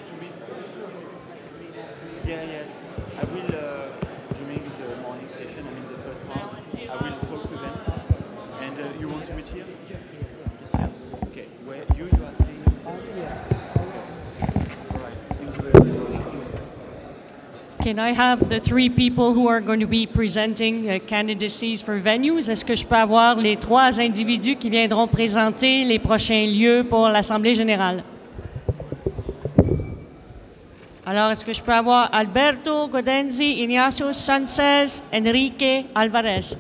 to read? Yeah, yes. I will, during the morning session, I mean the first part, I will talk to them. And you want to meet here? Yes. Okay. Where you are staying? Yeah. Okay. All right. Thank you very much. Can I have the three people who are going to be presenting candidacies for venues? Est-ce que je peux avoir les trois individus qui viendront présenter les prochains lieux pour l'Assemblée générale? Alors, est-ce que je peux avoir Alberto Godenzi, Ignacio Sanchez, Enrique Alvarez?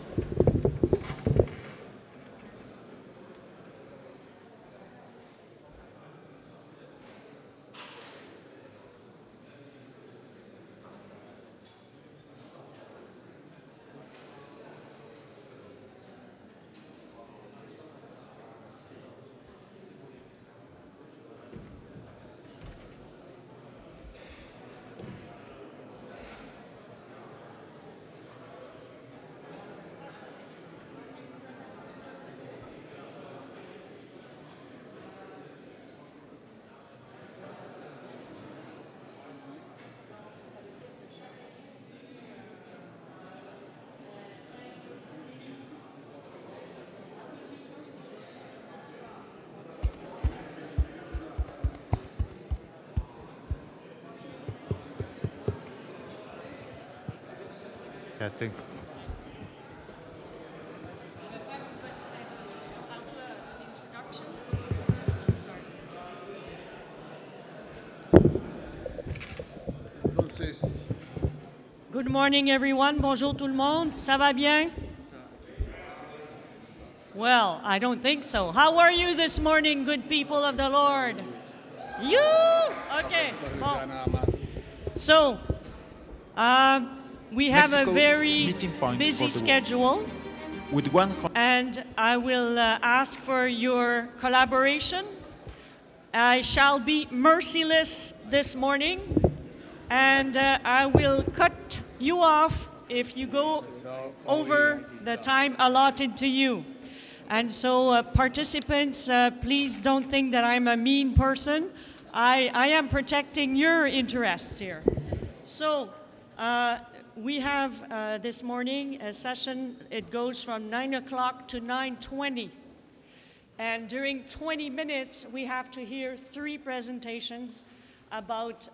Testing. Good morning, everyone. Bonjour tout le monde. Ça va bien? Well, I don't think so. How are you this morning, good people of the Lord? You? Okay. Bon. So, we have a very busy schedule, and I will ask for your collaboration. I shall be merciless this morning, and I will cut you off if you go over the time allotted to you. And so participants, please don't think that I'm a mean person. I am protecting your interests here. So, we have this morning a session. It goes from 9 o'clock to 9:20. And during 20 minutes, we have to hear 3 presentations about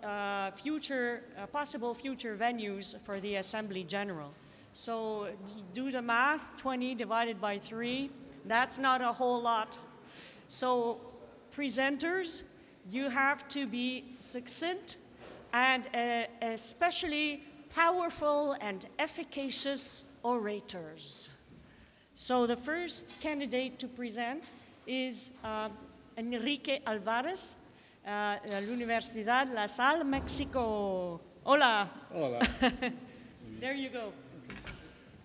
possible future venues for the Assembly General. So do the math, 20 divided by 3, that's not a whole lot. So presenters, you have to be succinct and especially powerful and efficacious orators. So the first candidate to present is Enrique Alvarez, l'Universidad La Salle, Mexico. Hola. Hola. There you go.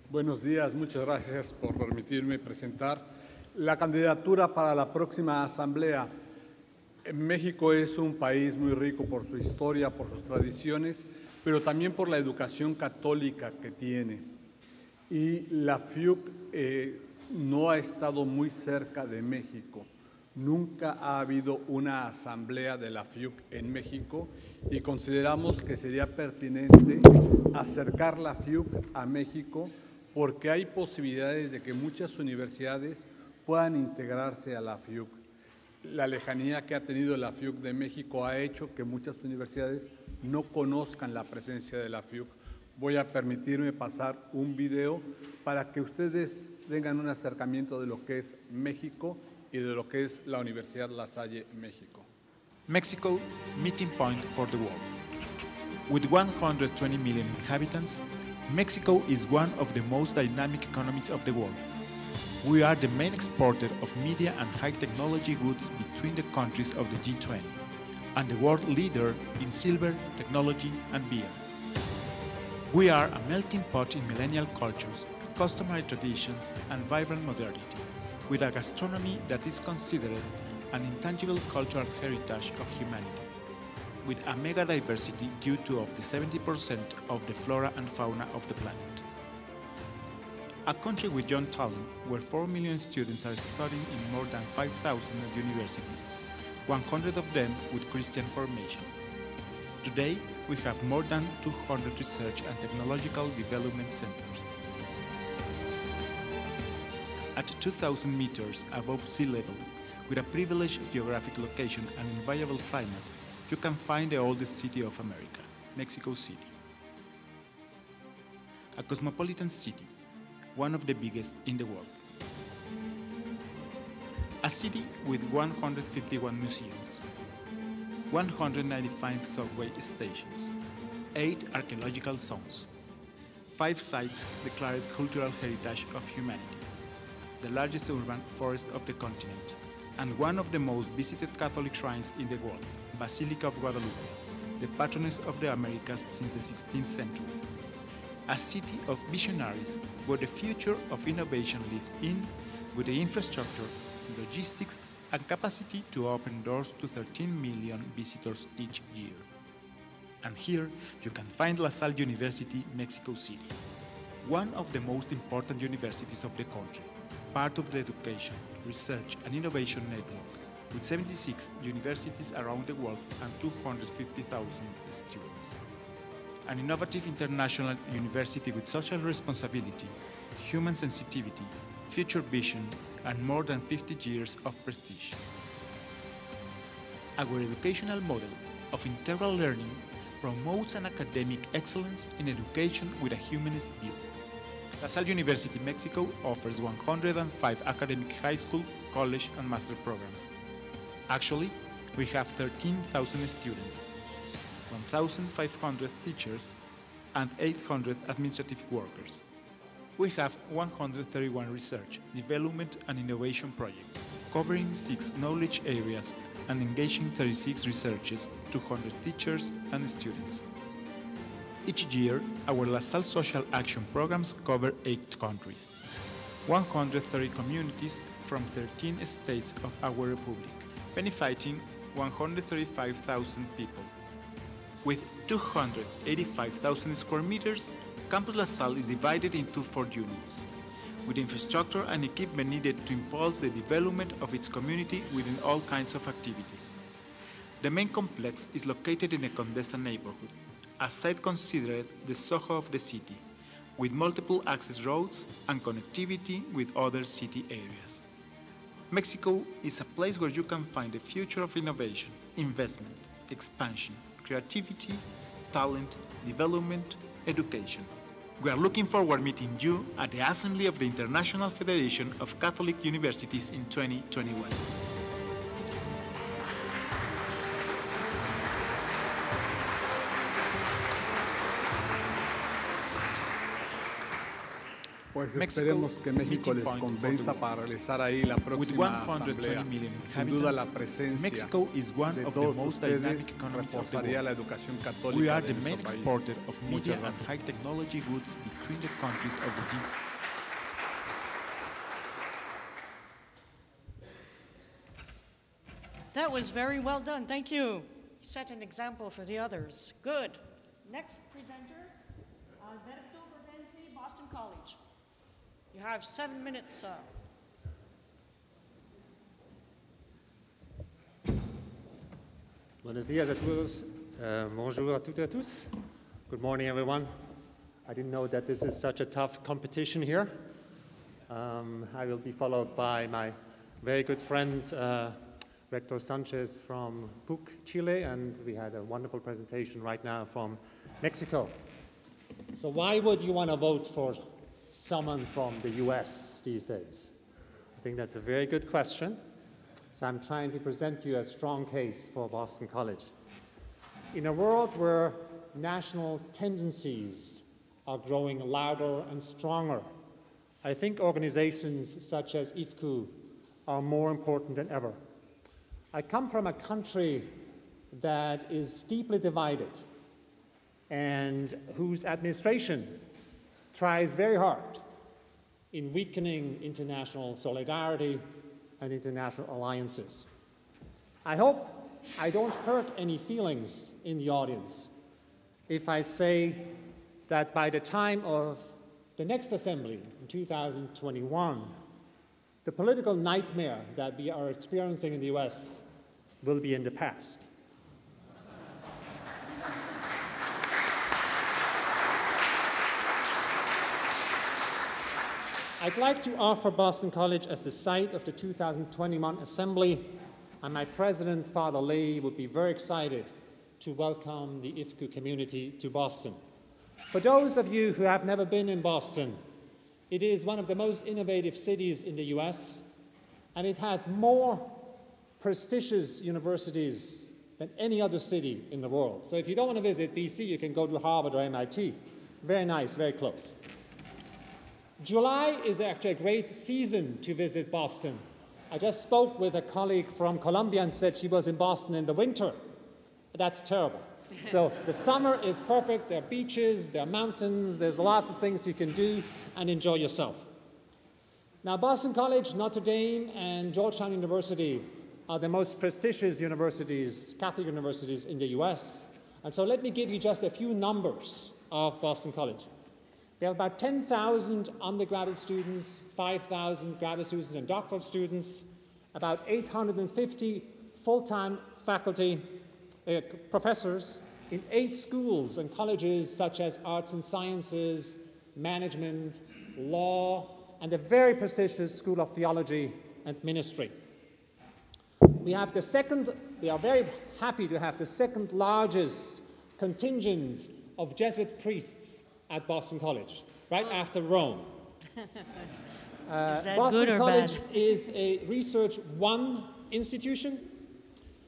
Buenos días, muchas gracias por permitirme presentar la candidatura para la próxima asamblea. México es un país muy rico por su historia, por sus tradiciones, pero también por la educación católica que tiene. Y la FIUC no ha estado muy cerca de México. Nunca ha habido una asamblea de la FIUC en México y consideramos que sería pertinente acercar la FIUC a México porque hay posibilidades de que muchas universidades puedan integrarse a la FIUC. La lejanía que ha tenido la FIUC de México ha hecho que muchas universidades no conozcan la presencia de la FIUC. Voy a permitirme pasar un video para que ustedes tengan un acercamiento de lo que es México y de lo que es la Universidad La Salle, México. Mexico, meeting point for the world. With 120 million inhabitants, Mexico is one of the most dynamic economies of the world. We are the main exporter of media and high technology goods between the countries of the G20, and the world leader in silver, technology, and beer. We are a melting pot in millennial cultures, customary traditions, and vibrant modernity, with a gastronomy that is considered an intangible cultural heritage of humanity, with a mega diversity due to the 70% of the flora and fauna of the planet. A country with young talent, where 4 million students are studying in more than 5,000 universities, 100 of them with Christian formation. Today, we have more than 200 research and technological development centers. At 2,000 meters above sea level, with a privileged geographic location and enviable climate, you can find the oldest city of America, Mexico City. A cosmopolitan city, one of the biggest in the world. A city with 151 museums, 195 subway stations, 8 archaeological zones, 5 sites declared cultural heritage of humanity, the largest urban forest of the continent, and one of the most visited Catholic shrines in the world, Basilica of Guadalupe, the patroness of the Americas since the 16th century. A city of visionaries where the future of innovation lives in, with the infrastructure, logistics, and capacity to open doors to 13 million visitors each year. And here you can find La Salle University, Mexico City, one of the most important universities of the country, part of the education, research, and innovation network, with 76 universities around the world and 250,000 students. An innovative international university with social responsibility, human sensitivity, future vision, and more than 50 years of prestige. Our educational model of integral learning promotes an academic excellence in education with a humanist view. La Salle University Mexico offers 105 academic high school, college, and master programs. Actually, we have 13,000 students, 1,500 teachers, and 800 administrative workers. We have 131 research, development, and innovation projects, covering 6 knowledge areas and engaging 36 researchers, 200 teachers, and students. Each year, our La Salle social action programs cover 8 countries, 130 communities from 13 states of our republic, benefiting 135,000 people. With 285,000 square meters, Campus La Salle is divided into 4 units, with infrastructure and equipment needed to impulse the development of its community within all kinds of activities. The main complex is located in the Condesa neighborhood, a site considered the Soho of the city, with multiple access roads and connectivity with other city areas. Mexico is a place where you can find the future of innovation, investment, expansion, creativity, talent, development, education. We are looking forward to meeting you at the Assembly of the International Federation of Catholic Universities in 2021. Pues esperemos que México les convenza para realizar ahí la próxima asamblea. Sin duda la presencia de todos ustedes reforzaría la educación católica We are de the main nuestro país. exporter of media and high technology goods between the countries of the G. That was very well done. Thank you. Set an example for the others. Good. Next presenter, Alberto Bergenzi, Boston College. You have 7 minutes. Buenos días a todos. Bonjour à toutes et à tous. Good morning, everyone. I didn't know that this is such a tough competition here. I will be followed by my very good friend, Rector Sanchez from PUC, Chile, and we had a wonderful presentation right now from Mexico. So why would you want to vote for someone from the US these days? I think that's a very good question. So I'm trying to present you a strong case for Boston College. In a world where national tendencies are growing louder and stronger, I think organizations such as IFCU are more important than ever. I come from a country that is deeply divided and whose administration tries very hard in weakening international solidarity and international alliances. I hope I don't hurt any feelings in the audience if I say that by the time of the next assembly in 2021, the political nightmare that we are experiencing in the US will be in the past. I'd like to offer Boston College as the site of the 2021 Assembly, and my president, Father Lee, would be very excited to welcome the IFCU community to Boston. For those of you who have never been in Boston, it is one of the most innovative cities in the US, and it has more prestigious universities than any other city in the world. So if you don't want to visit BC, you can go to Harvard or MIT. Very nice, very close. July is actually a great season to visit Boston. I just spoke with a colleague from Columbia and said she was in Boston in the winter. That's terrible. So the summer is perfect. There are beaches, there are mountains, there's lots of things you can do and enjoy yourself. Now, Boston College, Notre Dame, and Georgetown University are the most prestigious universities, Catholic universities in the US. And so let me give you just a few numbers of Boston College. We have about 10,000 undergraduate students, 5,000 graduate students and doctoral students, about 850 full-time faculty, professors in 8 schools and colleges such as arts and sciences, management, law, and a very prestigious School of Theology and Ministry. We are very happy to have the second largest contingent of Jesuit priests at Boston College, right after Rome. Boston College is a Research One institution.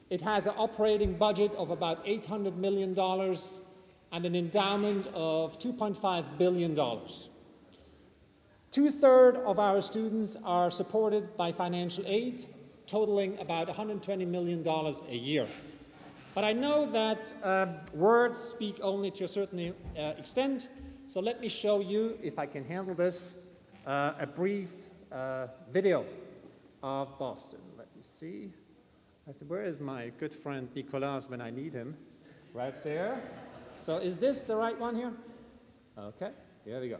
It has an operating budget of about $800 million and an endowment of $2.5 billion. 2/3 of our students are supported by financial aid, totaling about $120 million a year. But I know that words speak only to a certain extent, so let me show you, if I can handle this, a brief video of Boston. Let me see. Where is my good friend Nicolas when I need him? Right there. So is this the right one here? Okay, here we go.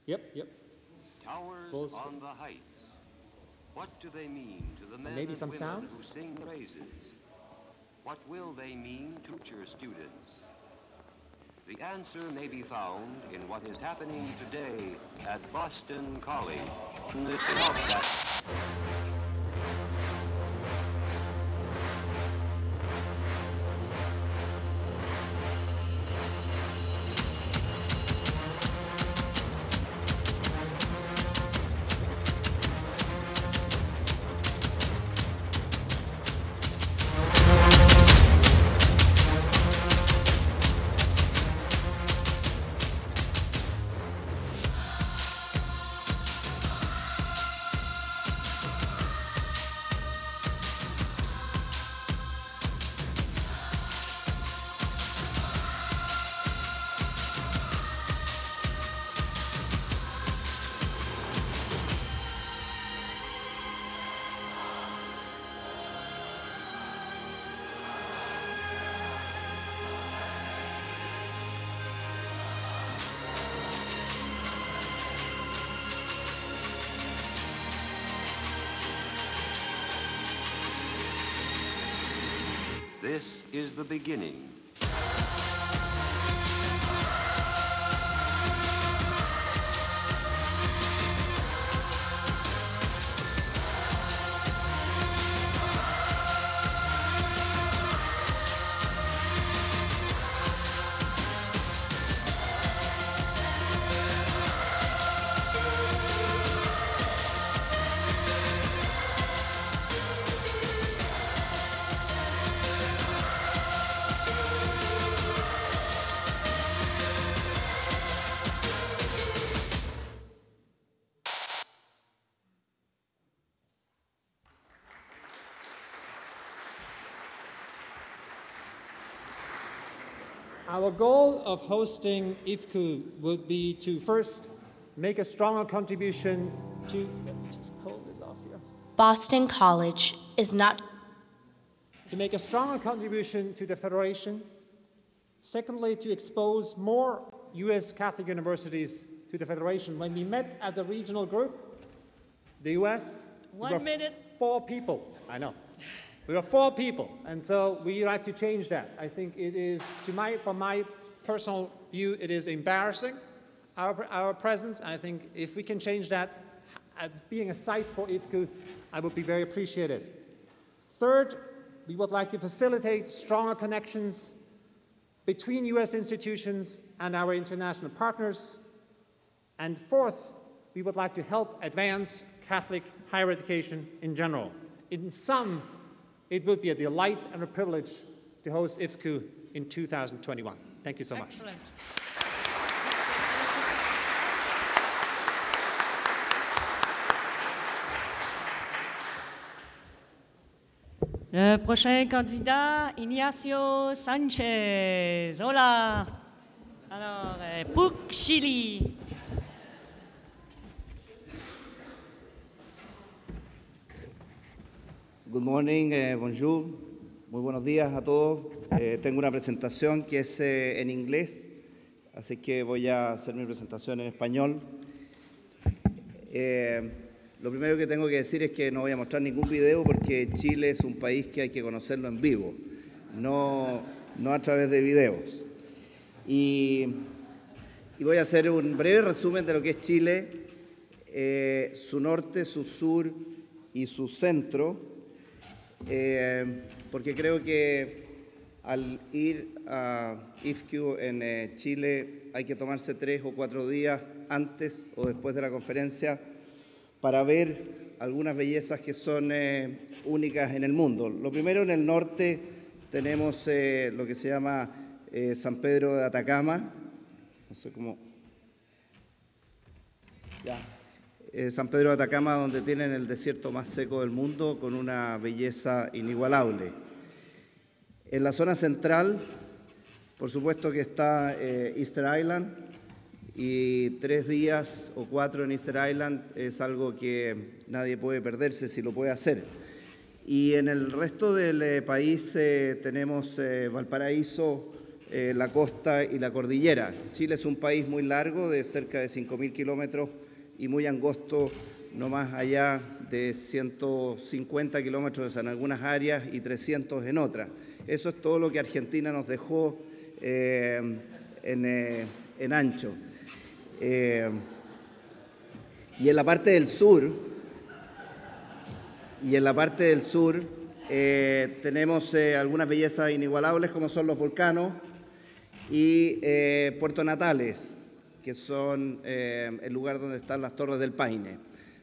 Yep. Towers on the heights. What do they mean to the men maybe and some women sound? who sing praises? What will they mean to future students? The answer may be found in what is happening today at Boston College. It's not that. This is the beginning. Our goal of hosting IFCU would be to first make a stronger contribution to, let me just pull this off here. Boston College is not. To make a stronger contribution to the Federation. Secondly, to expose more US Catholic universities to the Federation. When we met as a regional group, the US, we were 4 people. I know. We were 4 people, and so we like to change that. I think it is, from my personal view, it is embarrassing our presence. I think if we can change that, being a site for IFCU, I would be very appreciative. Third, we would like to facilitate stronger connections between US institutions and our international partners. And fourth, we would like to help advance Catholic higher education in general. In sum, it would be a delight and a privilege to host IFCU in 2021. Thank you so much. Excellent. Le prochain candidat, Ignacio Sanchez. Hola. Alors, PUC Chili. Good morning, bonjour. Muy buenos días a todos. Tengo una presentación que es en inglés, así que voy a hacer mi presentación en español. Lo primero que tengo que decir es que no voy a mostrar ningún video porque Chile es un país que hay que conocerlo en vivo, no a través de videos. Y voy a hacer un breve resumen de lo que es Chile, su norte, su sur y su centro, porque creo que al ir a IFCU en Chile hay que tomarse 3 o 4 días antes o después de la conferencia para ver algunas bellezas que son únicas en el mundo. Lo primero, en el norte tenemos lo que se llama San Pedro de Atacama, no sé cómo... San Pedro de Atacama, donde tienen el desierto más seco del mundo, con una belleza inigualable. En la zona central, por supuesto que está Easter Island, y 3 días o 4 en Easter Island es algo que nadie puede perderse si lo puede hacer. Y en el resto del país tenemos Valparaíso, la costa y la cordillera. Chile es un país muy largo, de cerca de 5.000 kilómetros, y muy angosto, no más allá de 150 kilómetros en algunas áreas y 300 en otras. Eso es todo lo que Argentina nos dejó en ancho. Y en la parte del sur, tenemos algunas bellezas inigualables como son los volcanes y Puerto Natales, que son el lugar donde están las Torres del Paine.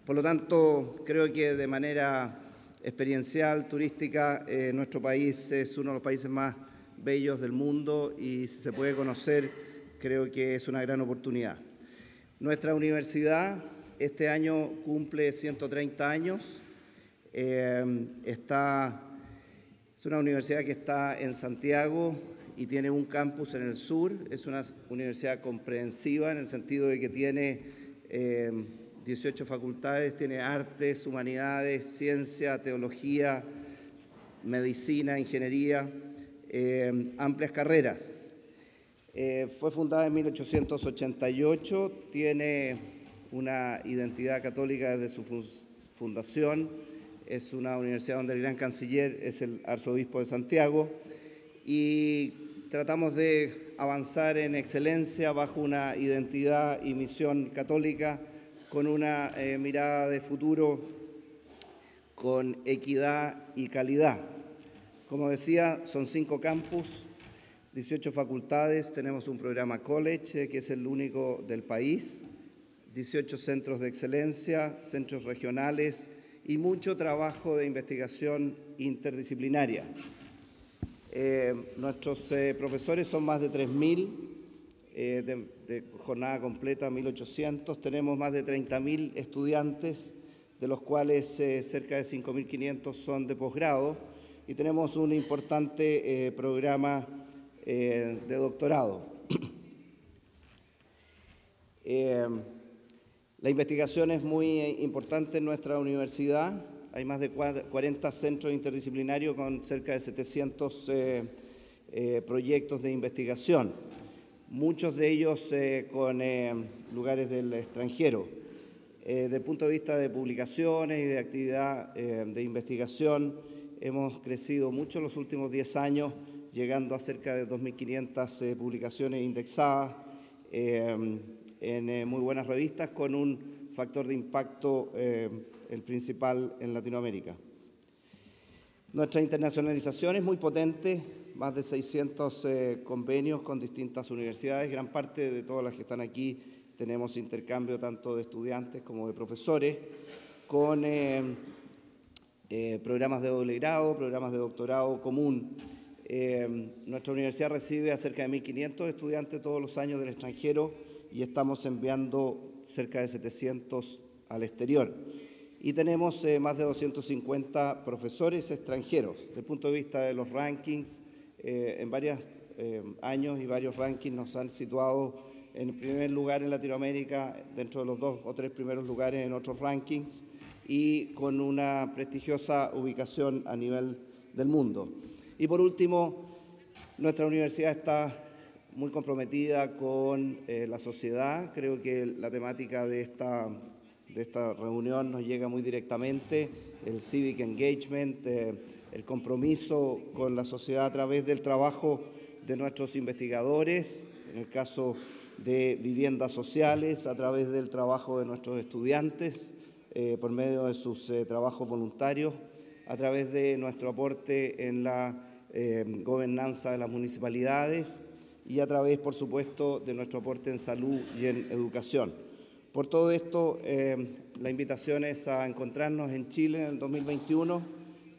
Por lo tanto, creo que de manera experiencial, turística, nuestro país es uno de los países más bellos del mundo y si se puede conocer, creo que es una gran oportunidad. Nuestra universidad este año cumple 130 años. Es una universidad que está en Santiago y tiene un campus en el sur. Es una universidad comprensiva en el sentido de que tiene 18 facultades, tiene artes, humanidades, ciencia, teología, medicina, ingeniería, amplias carreras. Fue fundada en 1888, tiene una identidad católica desde su fundación, es una universidad donde el gran canciller es el arzobispo de Santiago y tratamos de avanzar en excelencia bajo una identidad y misión católica con una mirada de futuro, con equidad y calidad. Como decía, son 5 campus, 18 facultades, tenemos un programa college que es el único del país, 18 centros de excelencia, centros regionales y mucho trabajo de investigación interdisciplinaria. Nuestros profesores son más de 3.000, de jornada completa 1.800, tenemos más de 30.000 estudiantes, de los cuales cerca de 5.500 son de posgrado y tenemos un importante programa de doctorado. La investigación es muy importante en nuestra universidad. Hay más de 40 centros interdisciplinarios con cerca de 700 proyectos de investigación, muchos de ellos con lugares del extranjero. Desde el punto de vista de publicaciones y de actividad de investigación, hemos crecido mucho en los últimos 10 años, llegando a cerca de 2.500 publicaciones indexadas. en muy buenas revistas, con un factor de impacto el principal en Latinoamérica. Nuestra internacionalización es muy potente, más de 600 convenios con distintas universidades, gran parte de todas las que están aquí tenemos intercambio tanto de estudiantes como de profesores, con programas de doble grado, programas de doctorado común. Nuestra universidad recibe a cerca de 1.500 estudiantes todos los años del extranjero y estamos enviando cerca de 700 al exterior. Y tenemos más de 250 profesores extranjeros. Desde el punto de vista de los rankings, en varios años y varios rankings nos han situado en el primer lugar en Latinoamérica, dentro de los 2 o 3 primeros lugares en otros rankings, y con una prestigiosa ubicación a nivel del mundo. Y por último, nuestra universidad está muy comprometida con la sociedad. Creo que la temática de esta reunión nos llega muy directamente, el civic engagement, el compromiso con la sociedad a través del trabajo de nuestros investigadores, en el caso de viviendas sociales, a través del trabajo de nuestros estudiantes, por medio de sus trabajos voluntarios, a través de nuestro aporte en la gobernanza de las municipalidades y a través, por supuesto, de nuestro aporte en salud y en educación. Por todo esto, la invitación es a encontrarnos en Chile en el 2021.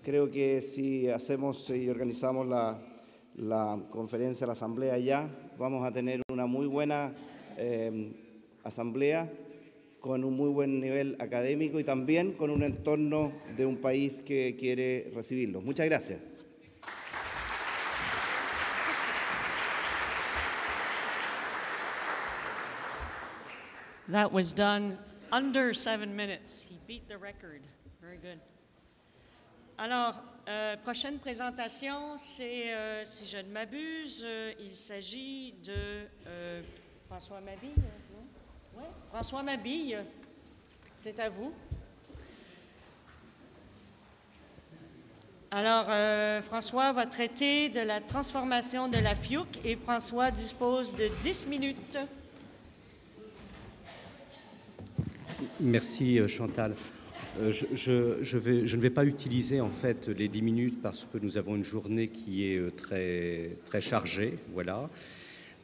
Creo que si hacemos y organizamos la conferencia, la asamblea allá, vamos a tener una muy buena asamblea con un muy buen nivel académico y también con un entorno de un país que quiere recibirlos. Muchas gracias. That was done under 7 minutes. He beat the record. Very good. Alors, prochaine présentation, c'est, si je ne m'abuse, il s'agit de François Mabille. Oui, François Mabille, c'est à vous. Alors, François va traiter de la transformation de la FIUC et François dispose de 10 minutes. Merci Chantal. Je ne vais pas utiliser en fait les 10 minutes parce que nous avons une journée qui est très chargée. Voilà.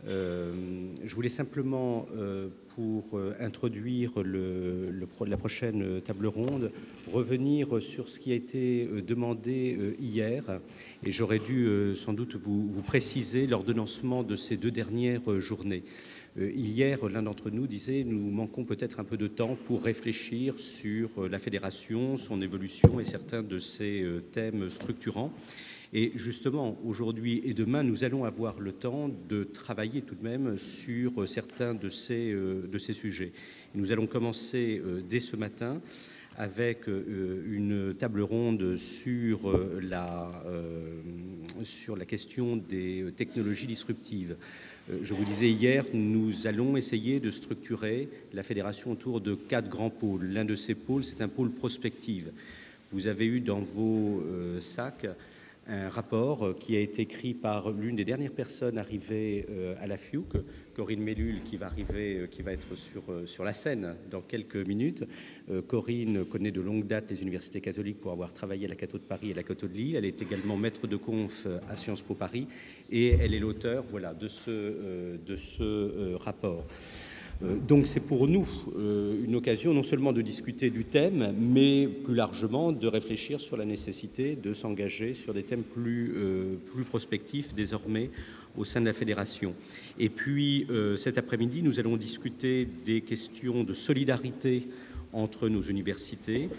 Je voulais simplement, pour introduire la prochaine table ronde, revenir sur ce qui a été demandé hier. Et j'aurais dû sans doute vous préciser l'ordonnancement de ces 2 dernières journées. Hier, l'un d'entre nous disait « Nous manquons peut-être un peu de temps pour réfléchir sur la fédération, son évolution et certains de ses thèmes structurants. » Et justement, aujourd'hui et demain, nous allons avoir le temps de travailler tout de même sur certains de ces sujets. Nous allons commencer dès ce matin avec une table ronde sur la question des technologies disruptives. Je vous disais hier, nous allons essayer de structurer la fédération autour de 4 grands pôles. L'un de ces pôles, c'est un pôle prospective. Vous avez eu dans vos sacs un rapport qui a été écrit par l'une des dernières personnes arrivées à la FIUC, Corinne Mellul, qui va être sur la scène dans quelques minutes. Corinne connaît de longue date les universités catholiques pour avoir travaillé à la Catho de Paris et à la Catho de Lille. Elle est également maître de conf à Sciences Po Paris et elle est l'auteur de ce rapport. Donc c'est pour nous une occasion non seulement de discuter du thème, mais plus largement de réfléchir sur la nécessité de s'engager sur des thèmes plus prospectifs désormais au sein de la fédération. Et puis cet après-midi, nous allons discuter des questions de solidarité entre nos universités.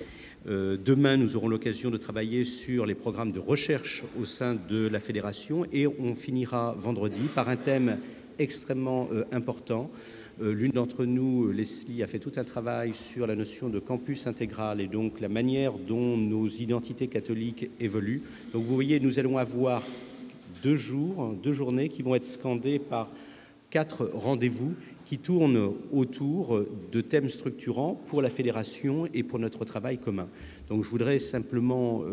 Demain, nous aurons l'occasion de travailler sur les programmes de recherche au sein de la fédération et on finira vendredi par un thème extrêmement important. L'une d'entre nous, Leslie, a fait tout un travail sur la notion de campus intégral et donc la manière dont nos identités catholiques évoluent. Donc vous voyez, nous allons avoir 2 journées qui vont être scandées par 4 rendez-vous qui tournent autour de thèmes structurants pour la fédération et pour notre travail commun. Donc je voudrais simplement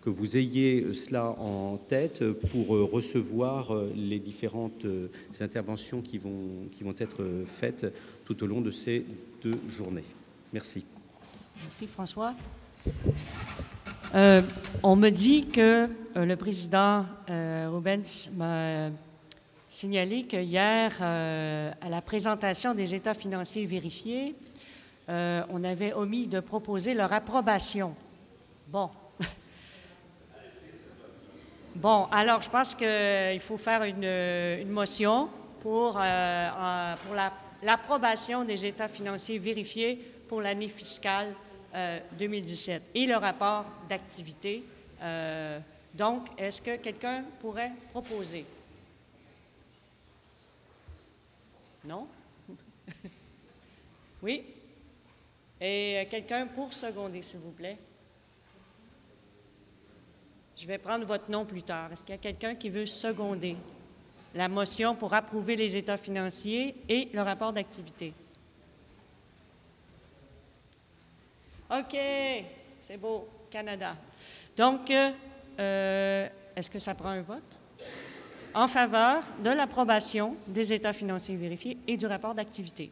que vous ayez cela en tête pour recevoir les différentes interventions qui vont être faites tout au long de ces 2 journées. Merci. Merci François. On me dit que le président Rubens m'a signalé que hier, à la présentation des états financiers vérifiés, on avait omis de proposer leur approbation. Bon. Bon, alors je pense qu'il faut faire une motion pour l'approbation des états financiers vérifiés pour l'année fiscale 2017 et le rapport d'activité. Donc, est-ce que quelqu'un pourrait proposer? Non? Oui? Et quelqu'un pour seconder, s'il vous plaît? Je vais prendre votre nom plus tard. Est-ce qu'il y a quelqu'un qui veut seconder la motion pour approuver les états financiers et le rapport d'activité? OK, c'est beau, Canada. Donc, est-ce que ça prend un vote en faveur de l'approbation des états financiers vérifiés et du rapport d'activité?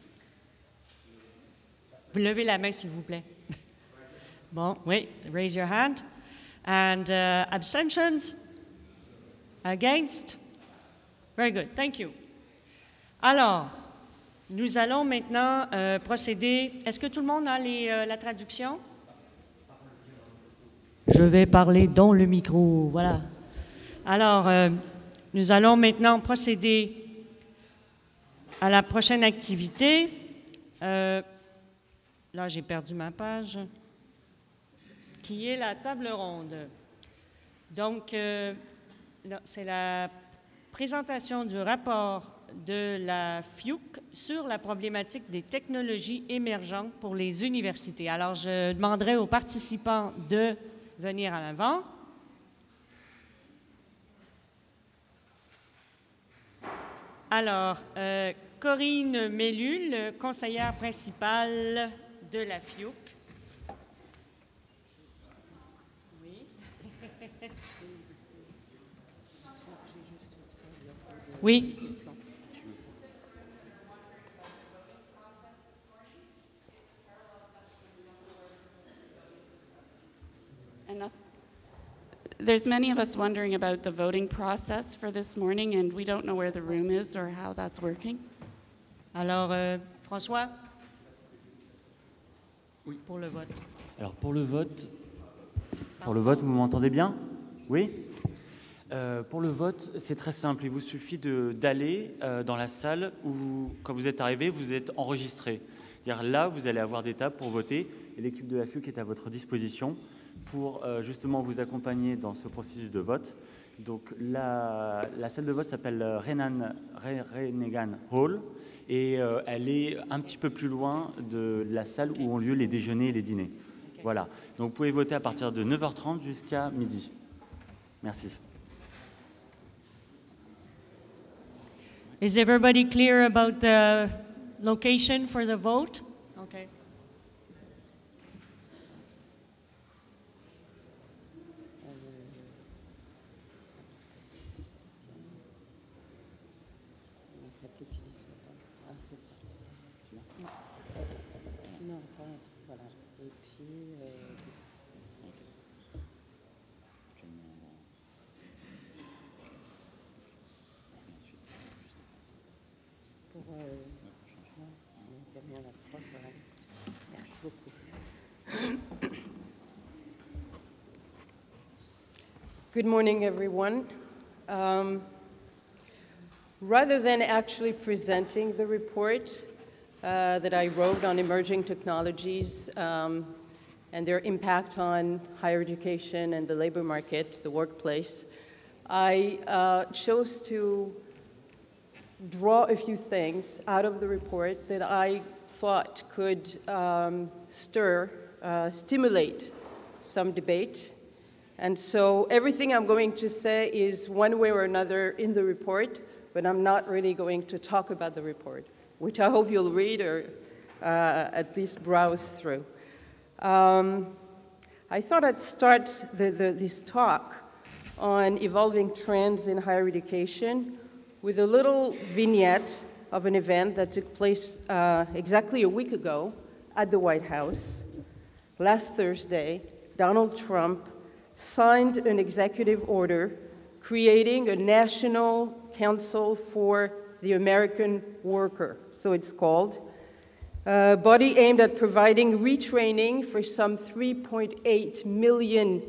Vous levez la main, s'il vous plaît. Bon, oui, raise your hand. And abstentions? Against? Very good, thank you. Alors, nous allons maintenant procéder. Est-ce que tout le monde a la traduction? Je vais parler dans le micro, voilà. Alors, nous allons maintenant procéder à la prochaine activité. Là, j'ai perdu ma page, qui est la table ronde. Donc, c'est la présentation du rapport de la FIUC sur la problématique des technologies émergentes pour les universités. Alors, je demanderai aux participants de venir à l'avant. Alors, Corinne Mellul, conseillère principale de la FIUC. Oui. Oui. There's many of us wondering about the voting process for this morning, and we don't know where the room is or how that's working. Alors, François? Oui. Pour le vote. Alors, pour le vote, vous m'entendez bien? Oui? Pour le vote, c'est très simple. Il vous suffit d'aller dans la salle où, quand vous êtes arrivé, vous êtes enregistré. C'est-à-dire là, vous allez avoir des tables pour voter et l'équipe de la FIUC est à votre disposition pour justement vous accompagner dans ce processus de vote. Donc la salle de vote s'appelle Renegan Hall et elle est un petit peu plus loin de la salle où ont lieu les déjeuners et les dîners. Okay. Voilà. Donc vous pouvez voter à partir de 9h30 jusqu'à midi. Merci. Is everybody clear about the location for the vote? Okay. Good morning, everyone. Rather than actually presenting the report that I wrote on emerging technologies and their impact on higher education and the labor market, the workplace, I chose to draw a few things out of the report that I thought could stimulate some debate. And so everything I'm going to say is one way or another in the report, but I'm not really going to talk about the report, which I hope you'll read or at least browse through. I thought I'd start this talk on evolving trends in higher education with a little vignette of an event that took place exactly a week ago at the White House. Last Thursday, Donald Trump signed an executive order creating a National Council for the American Worker, so it's called, a body aimed at providing retraining for some 3.8 million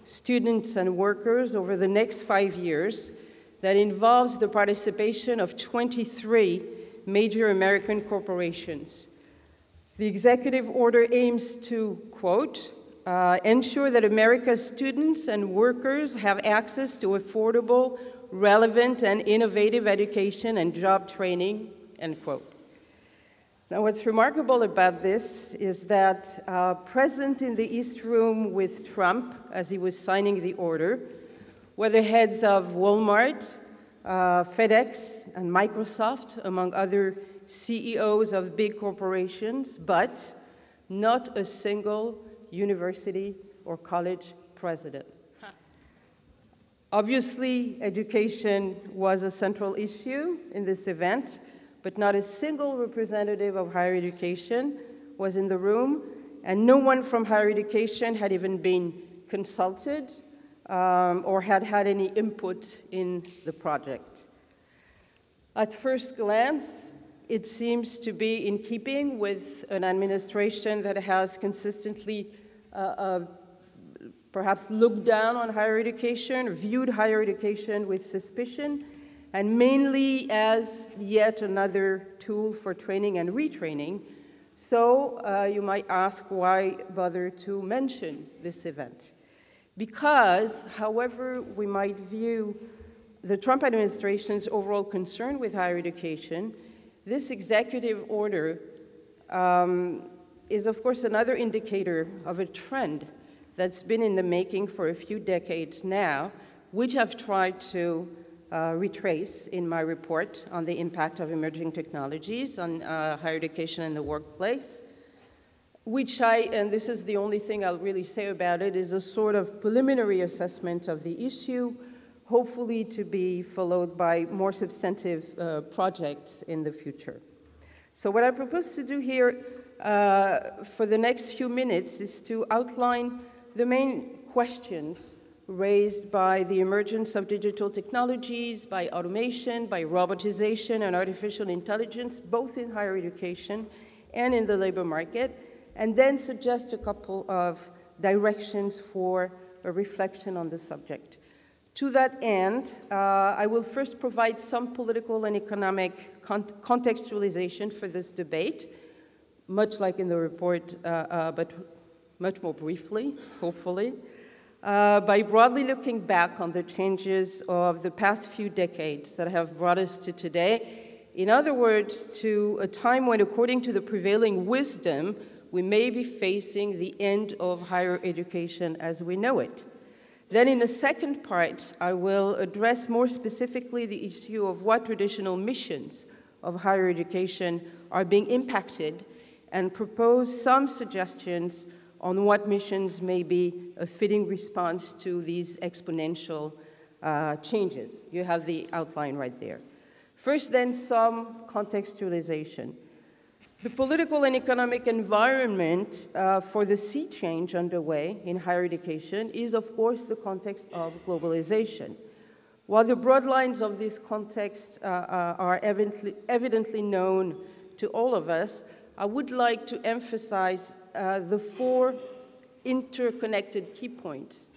students and workers over the next 5 years that involves the participation of 23 major American corporations. The executive order aims to, quote, ensure that America's students and workers have access to affordable, relevant, and innovative education and job training, end quote. Now, what's remarkable about this is that present in the East Room with Trump as he was signing the order were the heads of Walmart, FedEx, and Microsoft, among other CEOs of big corporations, but not a single university or college president. Obviously, education was a central issue in this event, but not a single representative of higher education was in the room, and no one from higher education had even been consulted or had had any input in the project. At first glance, it seems to be in keeping with an administration that has consistently perhaps looked down on higher education, or viewed higher education with suspicion, and mainly as yet another tool for training and retraining. So you might ask, why bother to mention this event? Because, however we might view the Trump administration's overall concern with higher education, this executive order is, of course, another indicator of a trend that's been in the making for a few decades now, which I've tried to retrace in my report on the impact of emerging technologies on higher education in the workplace, which and this is the only thing I'll really say about it, is a sort of preliminary assessment of the issue, hopefully to be followed by more substantive projects in the future. So what I propose to do here for the next few minutes is to outline the main questions raised by the emergence of digital technologies, by automation, by robotization and artificial intelligence, both in higher education and in the labor market, and then suggest a couple of directions for a reflection on the subject. To that end, I will first provide some political and economic contextualization for this debate, much like in the report, but much more briefly, hopefully, by broadly looking back on the changes of the past few decades that have brought us to today. In other words, to a time when, according to the prevailing wisdom, we may be facing the end of higher education as we know it. Then in the second part, I will address more specifically the issue of what traditional missions of higher education are being impacted and propose some suggestions on what missions may be a fitting response to these exponential changes. You have the outline right there. First, then, some contextualization. The political and economic environment for the sea change underway in higher education is, of course, the context of globalization. While the broad lines of this context are evidently known to all of us, I would like to emphasize the four interconnected key points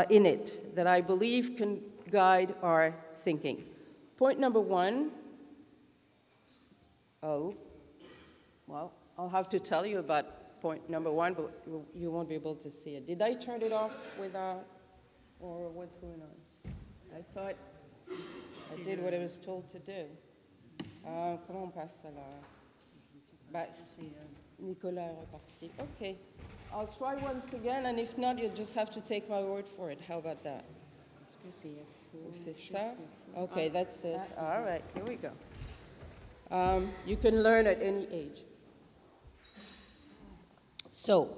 in it that I believe can guide our thinking. Point number one, well, I'll have to tell you about point number one, but you won't be able to see it. Did I turn it off without, or what's going on? I thought I did what I was told to do. Comment on passe ça là? Bah, Nicolas est reparti. Okay, I'll try once again, and if not, you'll just have to take my word for it. How about that? C'est ça? Okay, that's it. All right, here we go. You can learn at any age. So,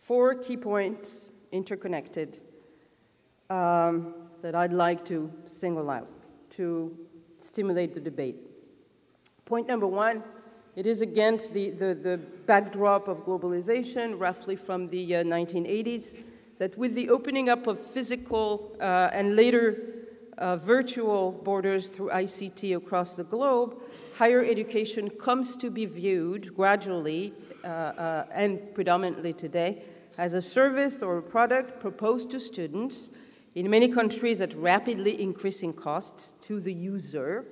4 key points, interconnected, that I'd like to single out to stimulate the debate. Point number 1, it is against the backdrop of globalization, roughly from the 1980s, that with the opening up of physical and later virtual borders through ICT across the globe, higher education comes to be viewed gradually and predominantly today as a service or a product proposed to students in many countries at rapidly increasing costs to the user.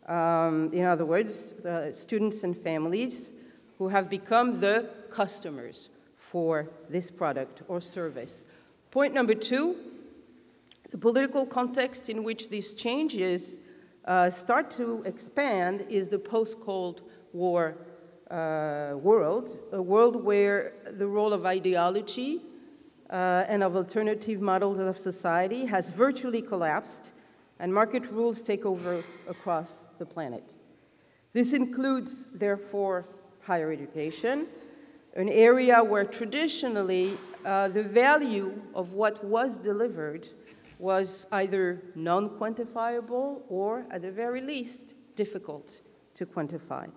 In other words, students and families who have become the customers for this product or service. Point number 2, the political context in which these changes start to expand is the post-Cold War world, a world where the role of ideology and of alternative models of society has virtually collapsed, and market rules take over across the planet. This includes, therefore, higher education, an area where traditionally the value of what was delivered was either non-quantifiable or, at the very least, difficult to quantify.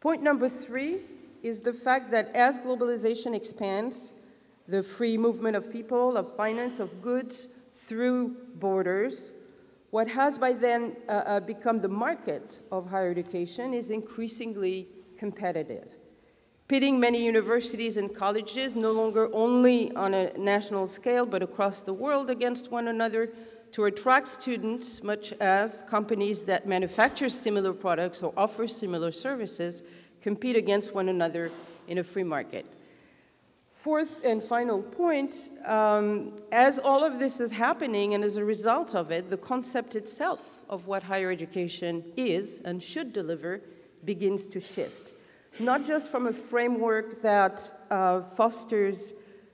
Point number 3 is the fact that as globalization expands, the free movement of people, of finance, of goods through borders, what has by then become the market of higher education is increasingly competitive, pitting many universities and colleges no longer only on a national scale but across the world against one another to attract students, much as companies that manufacture similar products or offer similar services compete against one another in a free market. Fourth and final point, as all of this is happening and as a result of it, the concept itself of what higher education is and should deliver begins to shift. Not just from a framework that fosters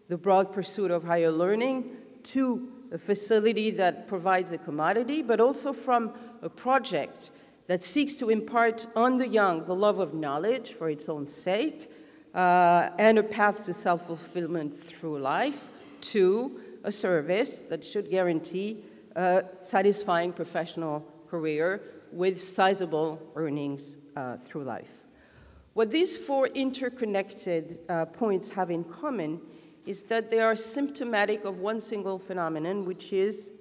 the broad pursuit of higher learning to a facility that provides a commodity, but also from a project that seeks to impart on the young the love of knowledge for its own sake, and a path to self-fulfillment through life, to a service that should guarantee a satisfying professional career with sizable earnings through life. What these 4 interconnected points have in common is that they are symptomatic of one single phenomenon, which is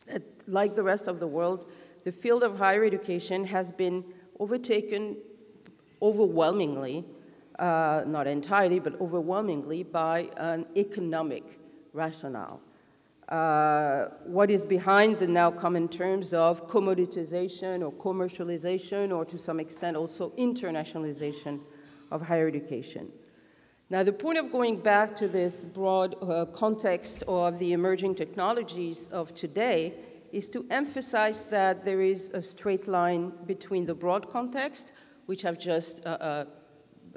that, like the rest of the world, the field of higher education has been overtaken overwhelmingly, not entirely, but overwhelmingly by an economic rationale. What is behind the now common terms of commoditization or commercialization, or to some extent also internationalization of higher education. Now, the point of going back to this broad context of the emerging technologies of today is to emphasize that there is a straight line between the broad context, which I've just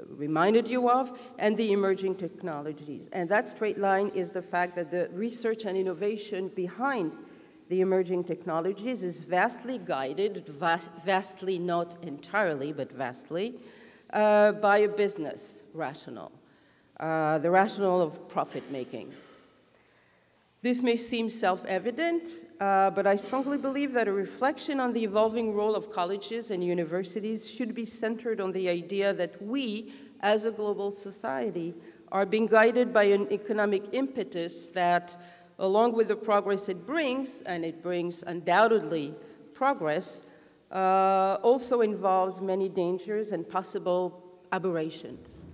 reminded you of, and the emerging technologies. And that straight line is the fact that the research and innovation behind the emerging technologies is vastly guided, vastly not entirely, but vastly, by a business rationale, the rationale of profit-making. This may seem self-evident, but I strongly believe that a reflection on the evolving role of colleges and universities should be centered on the idea that we, as a global society, are being guided by an economic impetus that, along with the progress it brings, and it brings undoubtedly progress, also involves many dangers and possible aberrations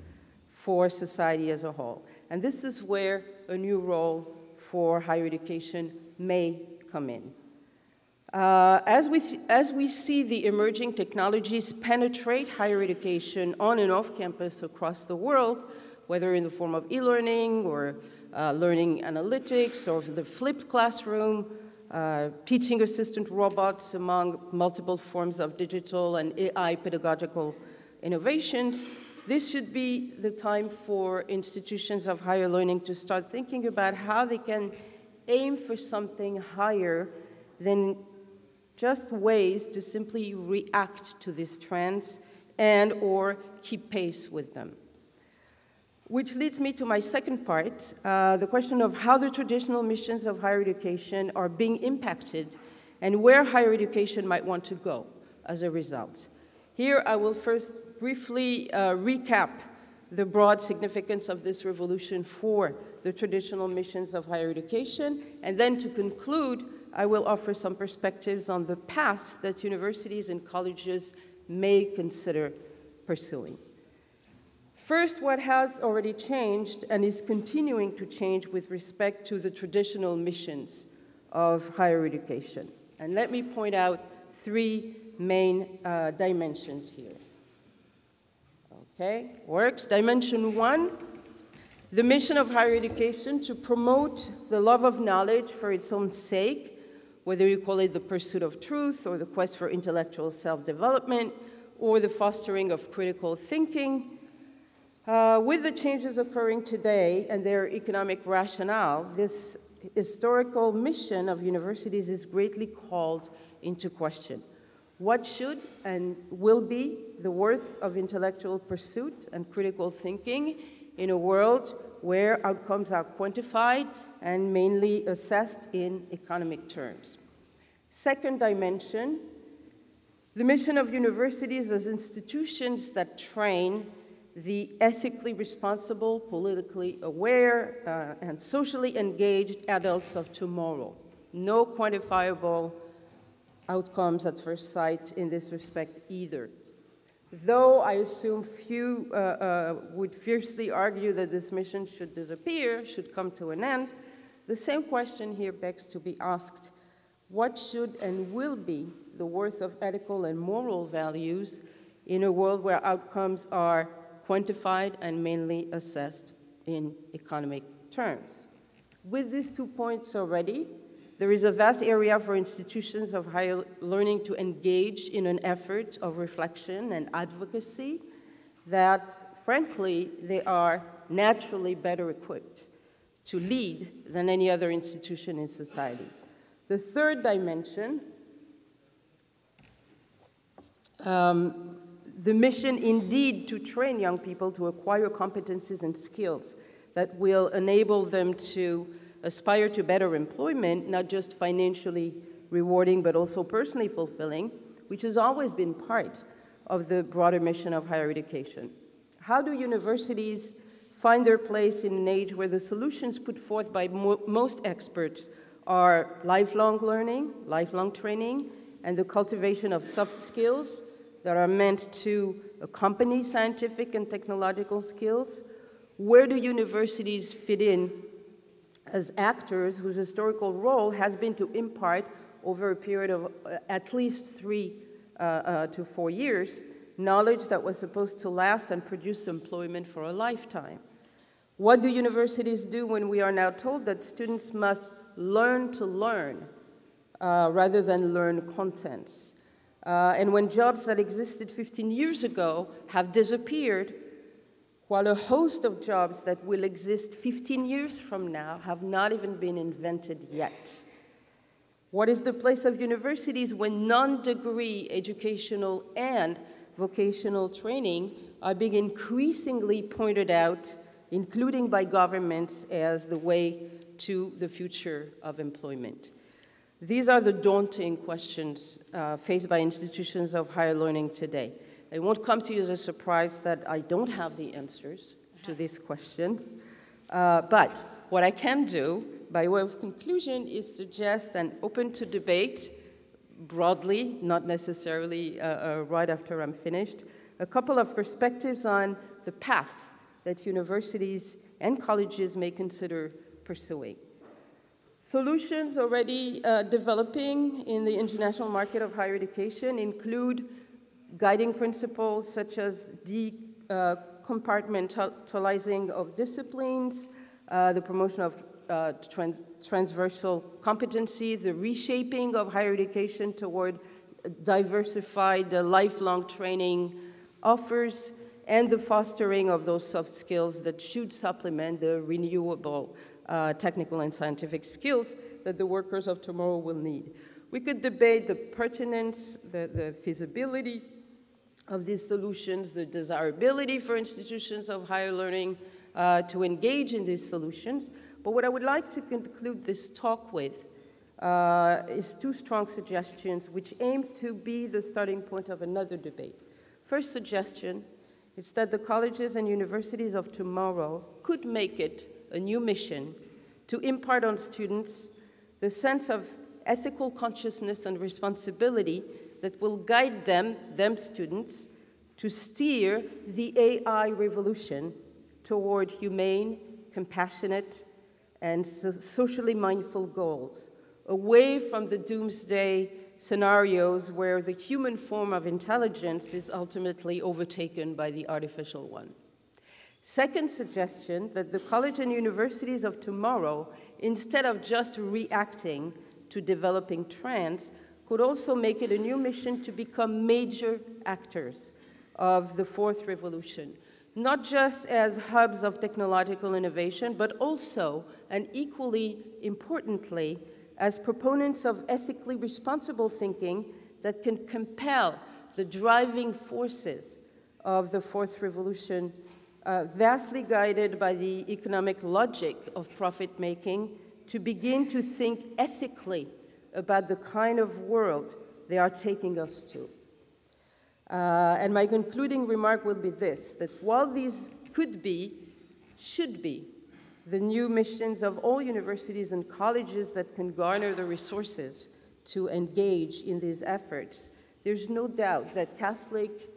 for society as a whole. And this is where a new role for higher education may come in. As we see the emerging technologies penetrate higher education on and off campus across the world, whether in the form of e-learning or learning analytics or the flipped classroom, teaching assistant robots, among multiple forms of digital and AI pedagogical innovations, this should be the time for institutions of higher learning to start thinking about how they can aim for something higher than just ways to simply react to these trends and or keep pace with them. Which leads me to my second part, the question of how the traditional missions of higher education are being impacted and where higher education might want to go as a result. Here, I will first briefly recap the broad significance of this revolution for the traditional missions of higher education, and then to conclude, I will offer some perspectives on the paths that universities and colleges may consider pursuing. First, what has already changed and is continuing to change with respect to the traditional missions of higher education. And let me point out three main dimensions here. Okay, works. Dimension one, the mission of higher education to promote the love of knowledge for its own sake, whether you call it the pursuit of truth or the quest for intellectual self-development or the fostering of critical thinking. With the changes occurring today and their economic rationale, this historical mission of universities is greatly called into question. What should and will be the worth of intellectual pursuit and critical thinking in a world where outcomes are quantified and mainly assessed in economic terms? Second dimension, the mission of universities as institutions that train the ethically responsible, politically aware, and socially engaged adults of tomorrow. No quantifiable outcomes at first sight in this respect either. Though I assume few would fiercely argue that this mission should disappear, should come to an end, the same question here begs to be asked: what should and will be the worth of ethical and moral values in a world where outcomes are quantified and mainly assessed in economic terms? With these 2 points already, there is a vast area for institutions of higher learning to engage in an effort of reflection and advocacy that, frankly, they are naturally better equipped to lead than any other institution in society. The third dimension, the mission indeed to train young people to acquire competencies and skills that will enable them to aspire to better employment, not just financially rewarding, but also personally fulfilling, which has always been part of the broader mission of higher education. How do universities find their place in an age where the solutions put forth by most experts are lifelong learning, lifelong training, and the cultivation of soft skills that are meant to accompany scientific and technological skills? Where do universities fit in as actors whose historical role has been to impart over a period of at least 3 to 4 years knowledge that was supposed to last and produce employment for a lifetime? What do universities do when we are now told that students must learn to learn rather than learn contents? And when jobs that existed 15 years ago have disappeared, while a host of jobs that will exist 15 years from now have not even been invented yet. What is the place of universities when non-degree educational and vocational training are being increasingly pointed out, including by governments, as the way to the future of employment? These are the daunting questions faced by institutions of higher learning today. It won't come to you as a surprise that I don't have the answers to these questions, but what I can do, by way of conclusion, is suggest and open to debate broadly, not necessarily right after I'm finished, a couple of perspectives on the paths that universities and colleges may consider pursuing. Solutions already developing in the international market of higher education include guiding principles such as decompartmentalizing of disciplines, the promotion of transversal competency, the reshaping of higher education toward diversified lifelong training offers, and the fostering of those soft skills that should supplement the renewable technical and scientific skills that the workers of tomorrow will need. We could debate the pertinence, the feasibility of these solutions, the desirability for institutions of higher learning to engage in these solutions. But what I would like to conclude this talk with is two strong suggestions which aim to be the starting point of another debate. First suggestion is that the colleges and universities of tomorrow could make it a new mission to impart on students the sense of ethical consciousness and responsibility that will guide them students, to steer the AI revolution toward humane, compassionate, and socially mindful goals, away from the doomsday scenarios where the human form of intelligence is ultimately overtaken by the artificial one. Second suggestion, that the college and universities of tomorrow, instead of just reacting to developing trends, could also make it a new mission to become major actors of the fourth revolution, not just as hubs of technological innovation, but also, and equally importantly, as proponents of ethically responsible thinking that can compel the driving forces of the fourth revolution, vastly guided by the economic logic of profit-making, to begin to think ethically about the kind of world they are taking us to. And my concluding remark will be this, that while these could be, should be, the new missions of all universities and colleges that can garner the resources to engage in these efforts, there's no doubt that Catholic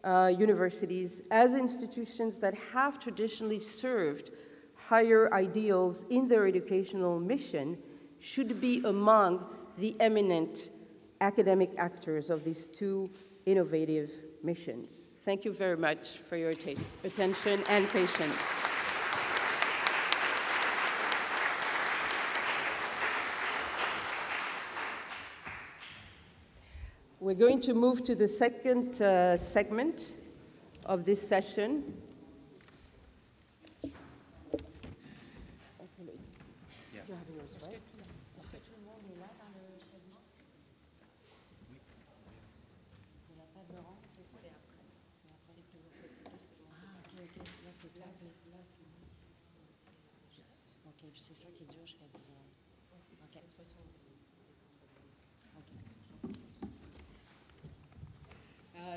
universities, as institutions that have traditionally served higher ideals in their educational mission, should be among the eminent academic actors of these two innovative missions. Thank you very much for your attention and patience. We're going to move to the second segment of this session.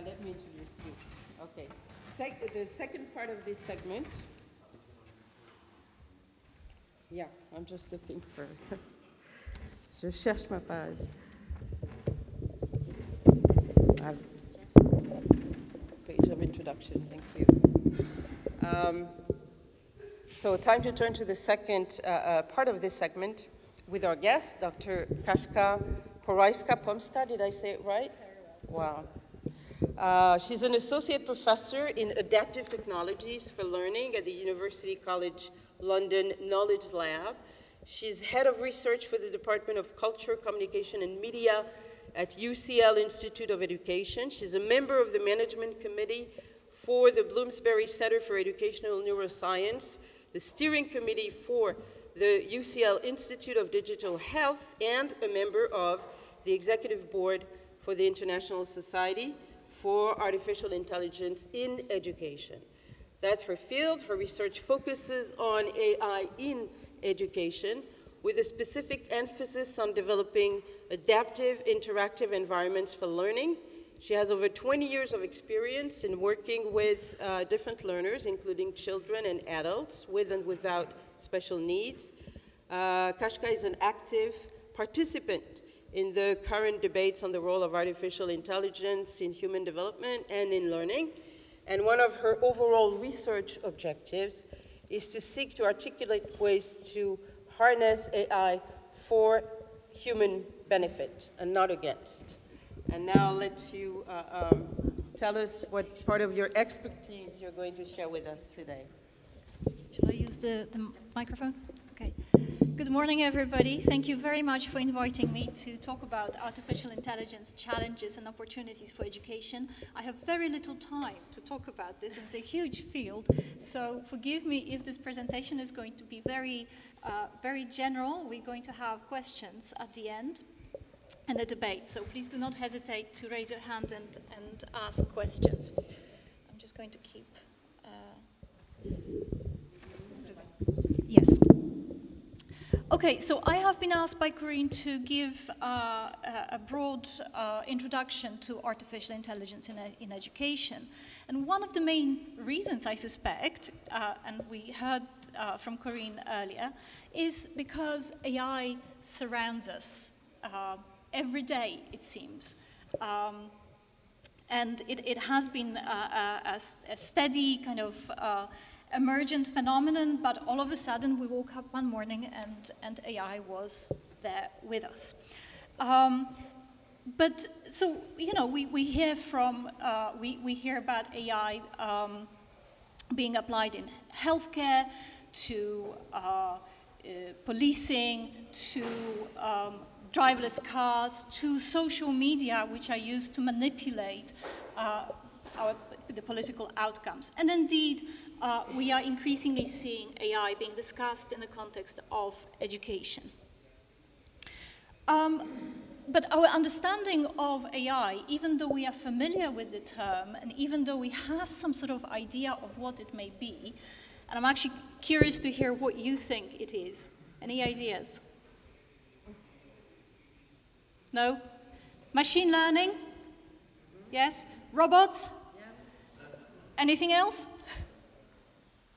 Let me introduce you. Okay. The second part of this segment. Yeah, I'm just looking for. Je cherche ma page. Page of introduction. Thank you. So time to turn to the second part of this segment with our guest, Dr. Kaśka Porajska-Pomsta. Did I say it right? Wow. She's an associate professor in adaptive technologies for learning at the University College London Knowledge Lab. She's head of research for the Department of Culture, Communication and Media at UCL Institute of Education. She's a member of the management committee for the Bloomsbury Center for Educational Neuroscience, the steering committee for the UCL Institute of Digital Health, and a member of the executive board for the International Society for Artificial Intelligence in Education. That's her field. Her research focuses on AI in education with a specific emphasis on developing adaptive, interactive environments for learning. She has over 20 years of experience in working with different learners, including children and adults with and without special needs. Kaśka is an active participant in the current debates on the role of artificial intelligence in human development and in learning. And one of her overall research objectives is to seek to articulate ways to harness AI for human benefit and not against. And now I'll let you tell us what part of your expertise you're going to share with us today. Shall I use the microphone? Okay. Good morning, everybody. Thank you very much for inviting me to talk about artificial intelligence challenges and opportunities for education. I have very little time to talk about this. It's a huge field, so forgive me if this presentation is going to be very general. We're going to have questions at the end and a debate, so please do not hesitate to raise your hand and ask questions. I'm just going to keep Yes. Okay, so I have been asked by Corinne to give a broad introduction to artificial intelligence in education. And one of the main reasons, I suspect, and we heard from Corinne earlier, is because AI surrounds us every day, it seems. And it has been a steady kind of emergent phenomenon, but all of a sudden we woke up one morning and AI was there with us. But so, you know, we hear from, we hear about AI being applied in healthcare, to policing, to driverless cars, to social media, which are used to manipulate the political outcomes. And indeed, we are increasingly seeing AI being discussed in the context of education. But our understanding of AI, even though we are familiar with the term, and even though we have some sort of idea of what it may be, and I'm actually curious to hear what you think it is. Any ideas? No? Machine learning? Yes? Robots? Anything else?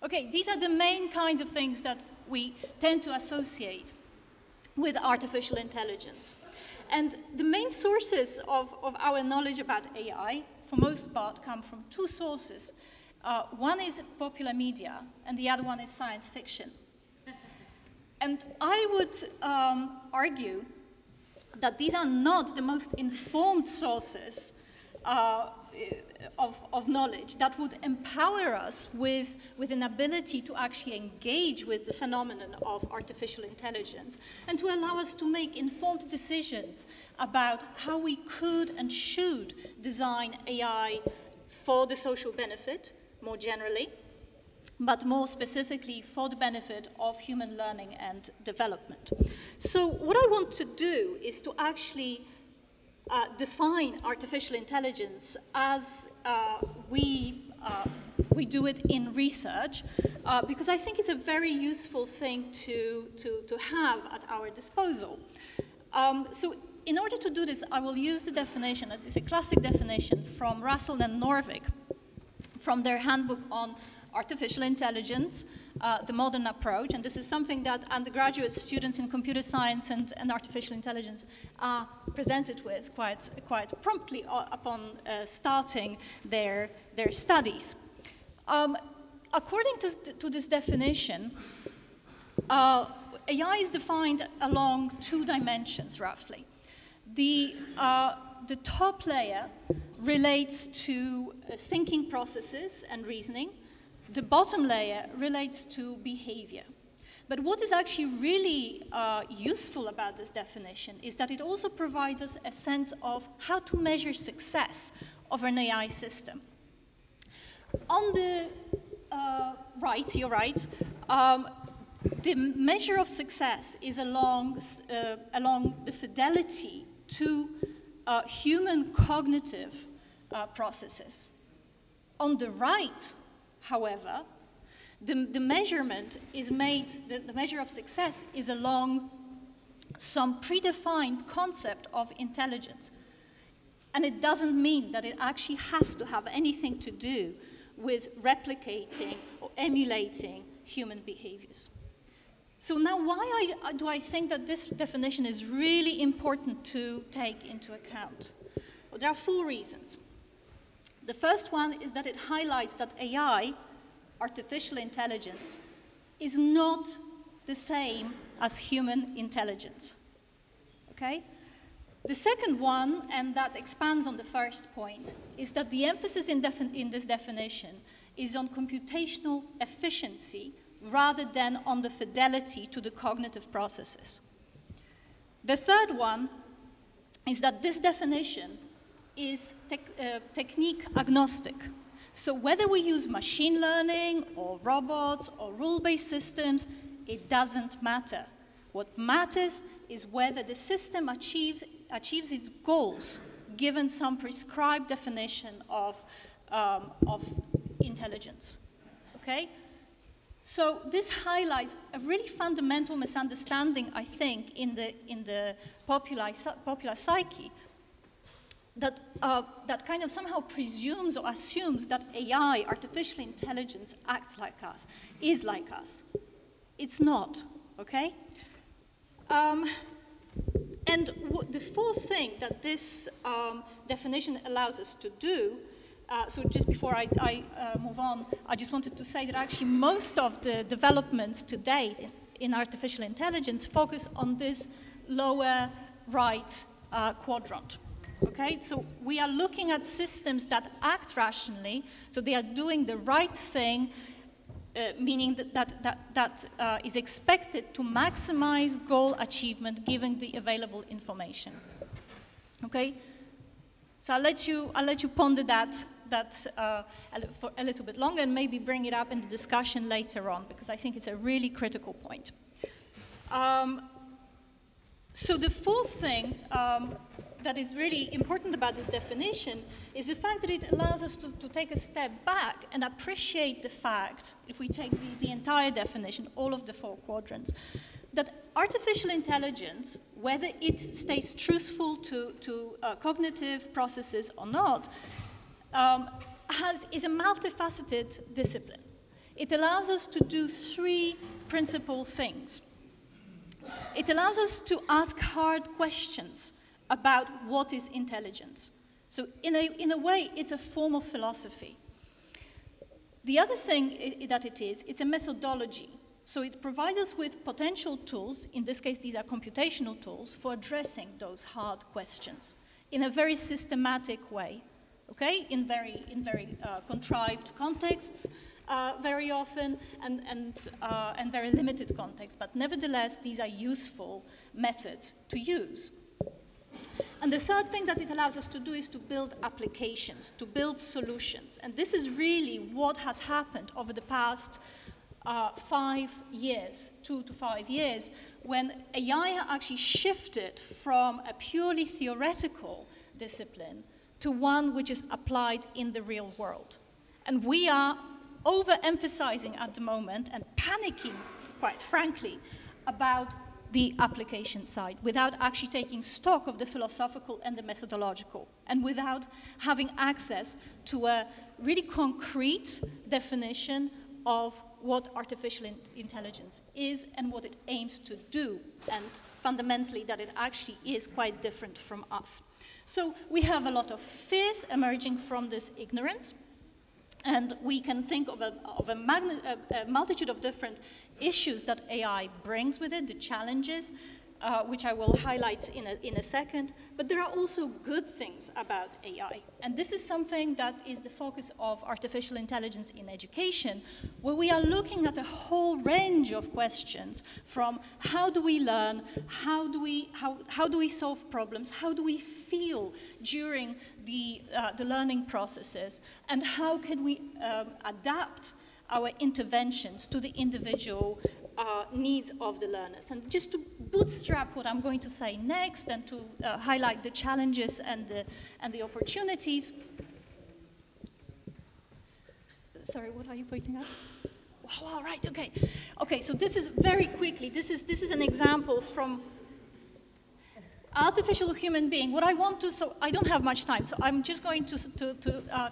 Okay, these are the main kinds of things that we tend to associate with artificial intelligence. And the main sources of our knowledge about AI, for most part, come from two sources. One is popular media, and the other one is science fiction. And I would argue that these are not the most informed sources of knowledge that would empower us with an ability to actually engage with the phenomenon of artificial intelligence and to allow us to make informed decisions about how we could and should design AI for the social benefit, more generally, but more specifically for the benefit of human learning and development. So what I want to do is to actually define artificial intelligence as we do it in research, because I think it's a very useful thing to have at our disposal. So in order to do this, I will use the definition, that is a classic definition from Russell and Norvig, from their handbook on artificial intelligence, the modern approach, and this is something that undergraduate students in computer science and artificial intelligence are presented with quite promptly upon starting their studies. According to this definition, AI is defined along two dimensions, roughly. The top layer relates to thinking processes and reasoning. The bottom layer relates to behavior. But what is actually really useful about this definition is that it also provides us a sense of how to measure success of an AI system. On the right, you're right, the measure of success is along the fidelity to human cognitive processes. On the right, however, the measurement is made, the measure of success is along some predefined concept of intelligence. And it doesn't mean that it actually has to have anything to do with replicating or emulating human behaviors. So now why do I think that this definition is really important to take into account? Well, there are four reasons. The first one is that it highlights that AI, artificial intelligence, is not the same as human intelligence, okay? The second one, and that expands on the first point, is that the emphasis in this definition is on computational efficiency rather than on the fidelity to the cognitive processes. The third one is that this definition is technique agnostic. So whether we use machine learning or robots or rule-based systems, it doesn't matter. What matters is whether the system achieves its goals given some prescribed definition of intelligence, okay? So this highlights a really fundamental misunderstanding, I think, in the popular psyche that, that kind of somehow presumes or assumes that AI, artificial intelligence, acts like us, is like us. It's not, okay? And the fourth thing that this definition allows us to do, so just before I move on, I just wanted to say that actually most of the developments to date in artificial intelligence focus on this lower right quadrant. Okay, so we are looking at systems that act rationally, so they are doing the right thing, meaning that is expected to maximize goal achievement given the available information. Okay, so I'll let you ponder that for a little bit longer and maybe bring it up in the discussion later on, because I think it's a really critical point. So the fourth thing that is really important about this definition is the fact that it allows us to take a step back and appreciate the fact, if we take the entire definition, all of the four quadrants, that artificial intelligence, whether it stays truthful to cognitive processes or not, is a multifaceted discipline. It allows us to do three principal things. It allows us to ask hard questions about what is intelligence. So in a way, it's a form of philosophy. The other thing that it's a methodology. So it provides us with potential tools, in this case these are computational tools, for addressing those hard questions in a very systematic way, okay? In very contrived contexts very often, and very limited contexts, but nevertheless these are useful methods to use. And the third thing that it allows us to do is to build applications, to build solutions. And this is really what has happened over the past 5 years, 2 to 5 years, when AI actually shifted from a purely theoretical discipline to one which is applied in the real world. And we are overemphasizing at the moment and panicking, quite frankly, about the application side, without actually taking stock of the philosophical and the methodological, and without having access to a really concrete definition of what artificial intelligence is and what it aims to do, and fundamentally that it actually is quite different from us. So we have a lot of fears emerging from this ignorance, and we can think of a multitude of different issues that AI brings with it, the challenges, which I will highlight in a second. But there are also good things about AI. And this is something that is the focus of artificial intelligence in education, where we are looking at a whole range of questions, from how do we learn, how do we solve problems, how do we feel during the learning processes, and how can we adapt our interventions to the individual needs of the learners. And just to bootstrap what I'm going to say next, and to highlight the challenges and the opportunities. Sorry, what are you pointing at? Oh, right, okay. Okay, so this is very quickly, this is an example from artificial human being. What I want to, so I don't have much time, so I'm just going to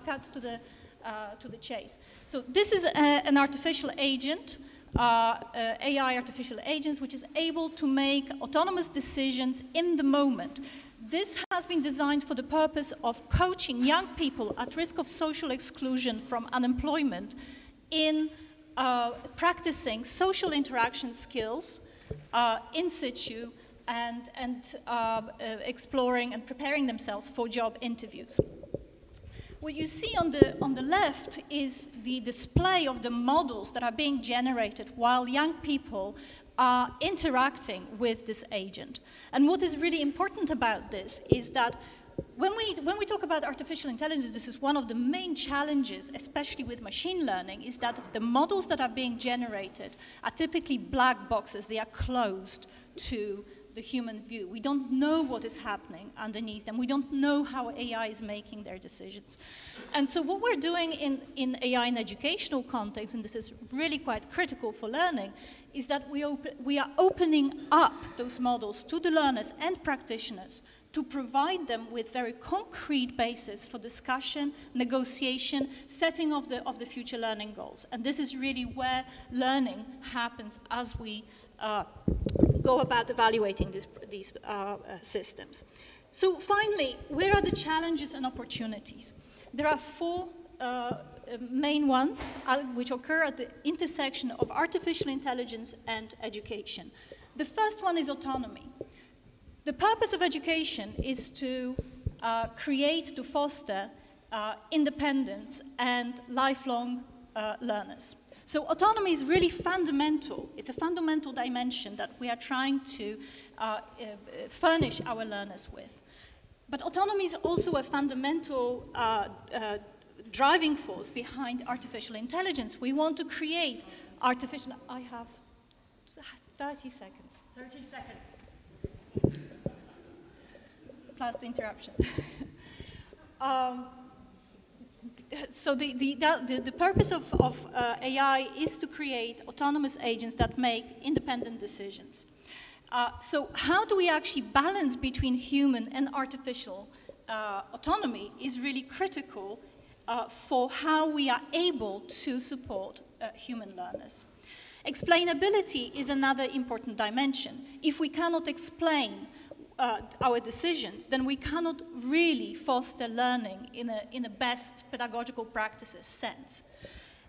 cut to the chase. So this is an artificial agent, AI artificial agents, which is able to make autonomous decisions in the moment. This has been designed for the purpose of coaching young people at risk of social exclusion from unemployment in practicing social interaction skills in situ, and exploring and preparing themselves for job interviews. What you see on the left is the display of the models that are being generated while young people are interacting with this agent. And what is really important about this is that when we talk about artificial intelligence, this is one of the main challenges, especially with machine learning, is that the models that are being generated are typically black boxes. They are closed to the human view. We don't know what is happening underneath them. We don't know how AI is making their decisions. And so what we're doing in AI in educational context, and this is really quite critical for learning, is that we are opening up those models to the learners and practitioners to provide them with very concrete basis for discussion, negotiation, setting of the future learning goals. And this is really where learning happens as we go about evaluating these systems. So finally, where are the challenges and opportunities? There are four main ones which occur at the intersection of artificial intelligence and education. The first one is autonomy. The purpose of education is to create, to foster independence and lifelong learners. So autonomy is really fundamental. It's a fundamental dimension that we are trying to furnish our learners with. But autonomy is also a fundamental driving force behind artificial intelligence. We want to create artificial... I have 30 seconds. 30 seconds. Plus the interruption. So the purpose of AI is to create autonomous agents that make independent decisions. So how do we actually balance between human and artificial autonomy is really critical for how we are able to support human learners. Explainability is another important dimension. If we cannot explain our decisions, then we cannot really foster learning in a best pedagogical practices sense.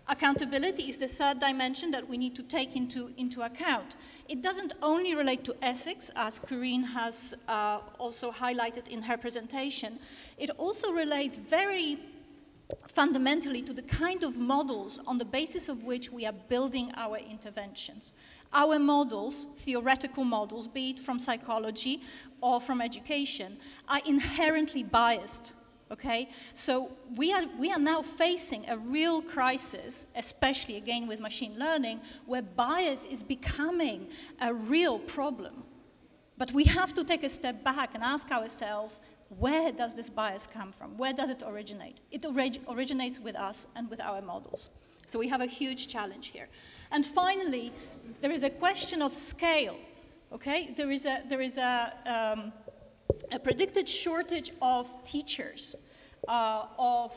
Accountability is the third dimension that we need to take into account. It doesn't only relate to ethics, as Corinne has also highlighted in her presentation. It also relates very fundamentally to the kind of models on the basis of which we are building our interventions. Our models, theoretical models, be it from psychology or from education, are inherently biased. Okay, so we are now facing a real crisis, especially again with machine learning, where bias is becoming a real problem. But we have to take a step back and ask ourselves, where does this bias come from? Where does it originate? It originates with us and with our models. So we have a huge challenge here. And finally, there is a question of scale. Okay, there is a predicted shortage of teachers of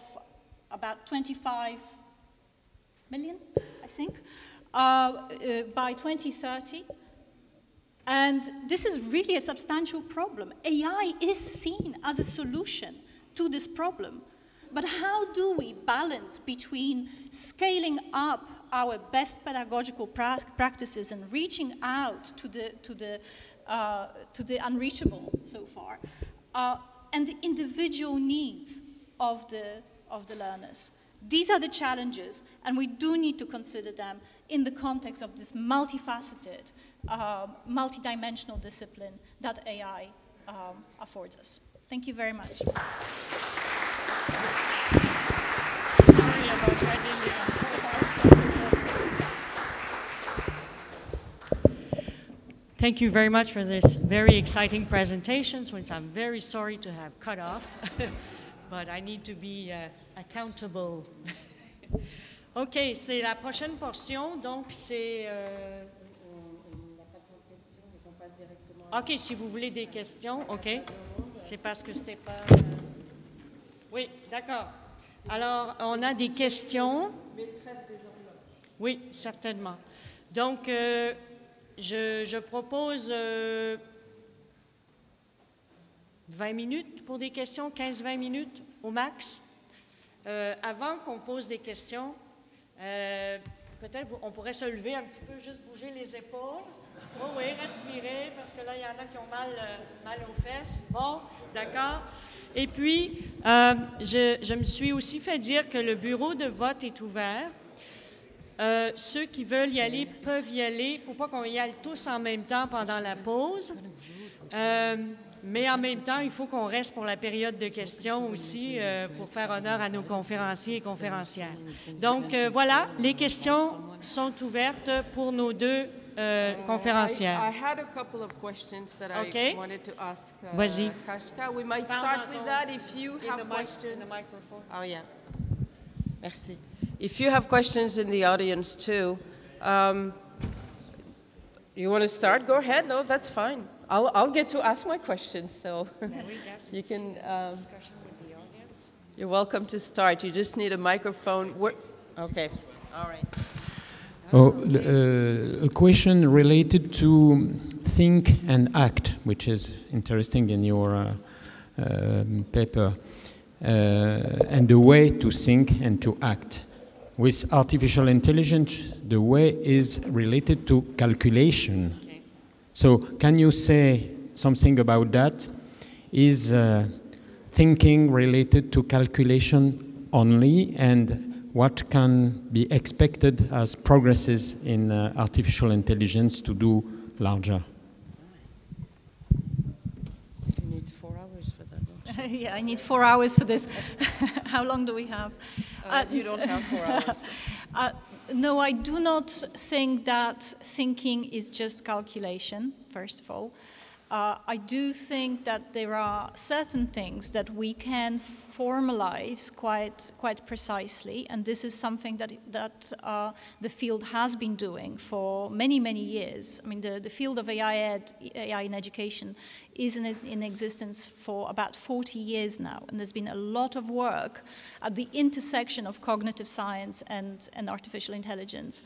about 25 million, I think, by 2030. And this is really a substantial problem. AI is seen as a solution to this problem. But how do we balance between scaling up our best pedagogical practices and reaching out to the unreachable so far, and the individual needs of the learners? These are the challenges, and we do need to consider them in the context of this multifaceted, multidimensional discipline that AI affords us. Thank you very much. Sorry about that. Thank you very much for this very exciting presentations, which I'm very sorry to have cut off, but I need to be accountable. OK, c'est la prochaine portion, donc c'est... OK, si vous voulez des questions, OK. C'est parce que c'était pas... Oui, d'accord. Alors, on a des questions. Oui, certainement. Donc, je propose 20 minutes pour des questions, 15-20 minutes au max. Avant qu'on pose des questions, peut-être on pourrait se lever un petit peu, juste bouger les épaules. Oh oui, respirer, parce que là, il y en a qui ont mal aux fesses. Bon, d'accord. Et puis, je me suis aussi fait dire que le bureau de vote est ouvert. Ceux qui veulent y aller peuvent y aller. Il ne faut pas qu'on y aille tous en même temps pendant la pause. Mais en même temps, il faut qu'on reste pour la période de questions aussi pour faire honneur à nos conférenciers et conférencières. Donc, voilà, les questions sont ouvertes pour nos deux conférencière. I had a couple of questions that I wanted to ask Kashka. We might start with that if you have questions. In the microphone. Oh, yeah. Merci. If you have questions in the audience, too, you want to start? Go ahead. No, that's fine. I'll get to ask my questions, so you can... You're welcome to start. You just need a microphone. Okay. All right. A question related to think and act, which is interesting in your paper, and the way to think and to act. With artificial intelligence, the way is related to calculation. Okay. So can you say something about that? Is thinking related to calculation only, and what can be expected as progresses in artificial intelligence to do larger? You need 4 hours for that. Yeah, I need 4 hours for this. How long do we have? You don't have 4 hours. No, I do not think that thinking is just calculation, first of all. I do think that there are certain things that we can formalize quite precisely, and this is something that the field has been doing for many, many years. I mean, the field of AI in education is in existence for about 40 years now, and there's been a lot of work at the intersection of cognitive science and artificial intelligence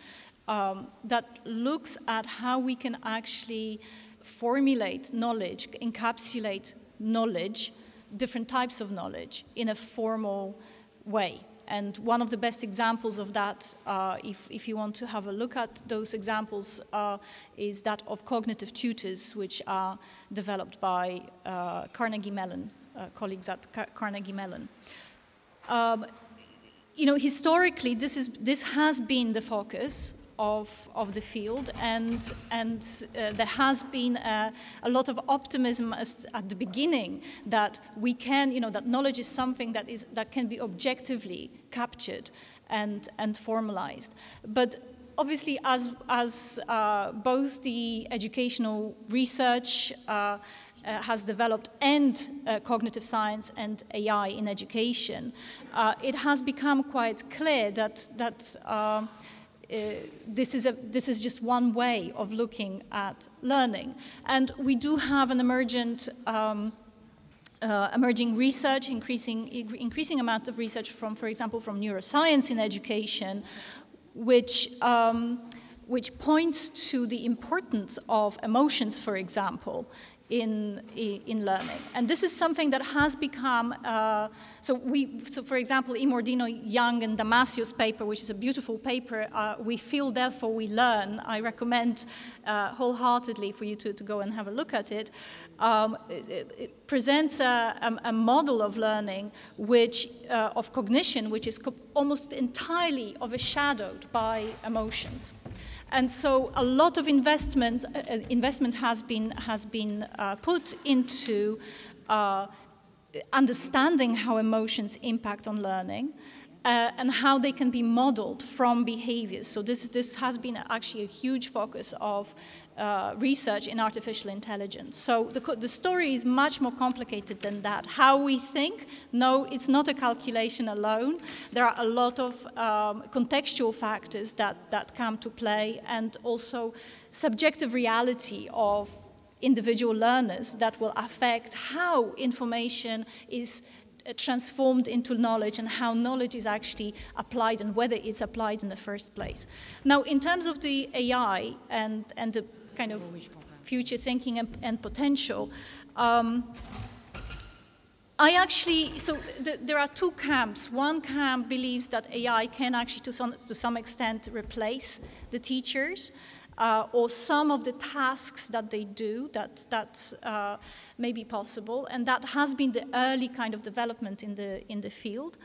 that looks at how we can actually formulate knowledge, encapsulate knowledge, different types of knowledge in a formal way. And one of the best examples of that, if you want to have a look at those examples, is that of cognitive tutors, which are developed by Carnegie Mellon, colleagues at Carnegie Mellon. You know, historically, this has been the focus of the field, and there has been a lot of optimism at the beginning that we can, you know, that knowledge is something that can be objectively captured and formalized. But obviously, as both the educational research has developed and cognitive science and AI in education, it has become quite clear that this is just one way of looking at learning. And we do have an emerging research, increasing amount of research from, for example, from neuroscience in education, which points to the importance of emotions, for example, in learning. And this is something that has become, so for example, Imordino, Young, and Damasio's paper, which is a beautiful paper, We Feel, Therefore We Learn. I recommend wholeheartedly for you to go and have a look at it. It presents a model of learning, of cognition, which is almost entirely overshadowed by emotions. And so a lot of investment has been put into understanding how emotions impact on learning and how they can be modeled from behaviors. So this has been actually a huge focus of research in artificial intelligence. So the story is much more complicated than that. How we think, no, it's not a calculation alone. There are a lot of contextual factors that come to play, and also subjective reality of individual learners that will affect how information is transformed into knowledge and how knowledge is actually applied and whether it's applied in the first place. Now, in terms of the AI and the kind of future thinking and potential, there are two camps. One camp believes that AI can actually to some extent replace the teachers, or some of the tasks that they do that may be possible, and that has been the early kind of development in the field.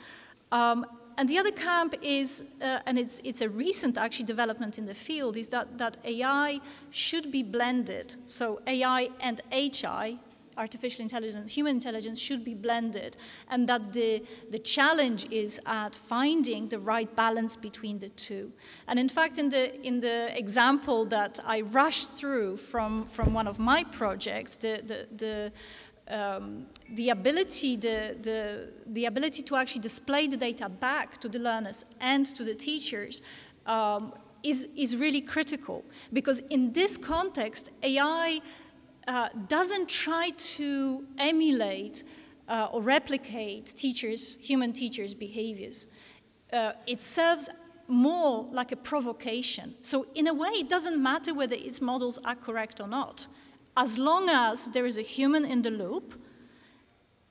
And the other camp is, and it's a recent actually development in the field, is that AI should be blended. So AI and HI, artificial intelligence, human intelligence should be blended, and that the challenge is at finding the right balance between the two. And in fact, in the example that I rushed through from one of my projects, the ability to actually display the data back to the learners and to the teachers is really critical, because in this context, AI doesn't try to emulate or replicate human teachers' behaviors. It serves more like a provocation. So in a way, it doesn't matter whether its models are correct or not. As long as there is a human in the loop,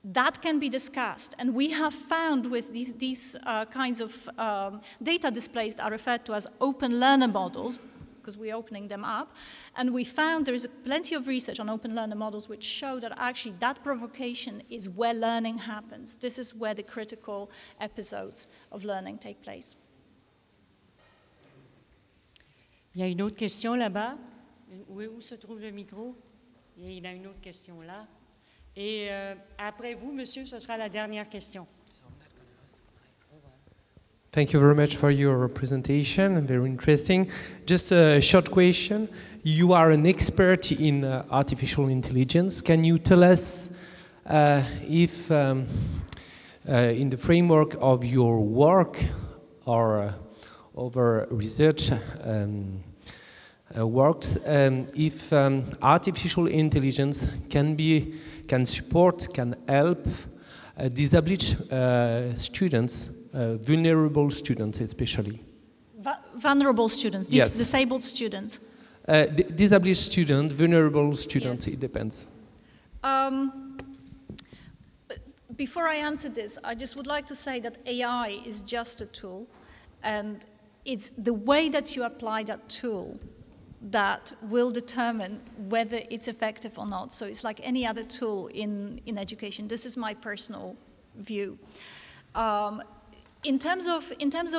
that can be discussed. And we have found with these kinds of data displays that are referred to as open learner models, because we're opening them up, and we found there is plenty of research on open learner models which show that actually that provocation is where learning happens. This is where the critical episodes of learning take place. Il y a une autre question là-bas. Où se trouve le micro? Il y a une autre question là. Et après vous, monsieur, ce sera la dernière question. Thank you very much for your presentation, very interesting. Just a short question. You are an expert in artificial intelligence. Can you tell us if in the framework of your work or over research works, if artificial intelligence can support, can help disadvantaged students, vulnerable students especially. Vulnerable students, yes. Disabled students. Disabled students, vulnerable students, yes. It depends. Before I answer this, I just would like to say that AI is just a tool, and it's the way that you apply that tool that will determine whether it's effective or not. So it's like any other tool in education. This is my personal view. In terms of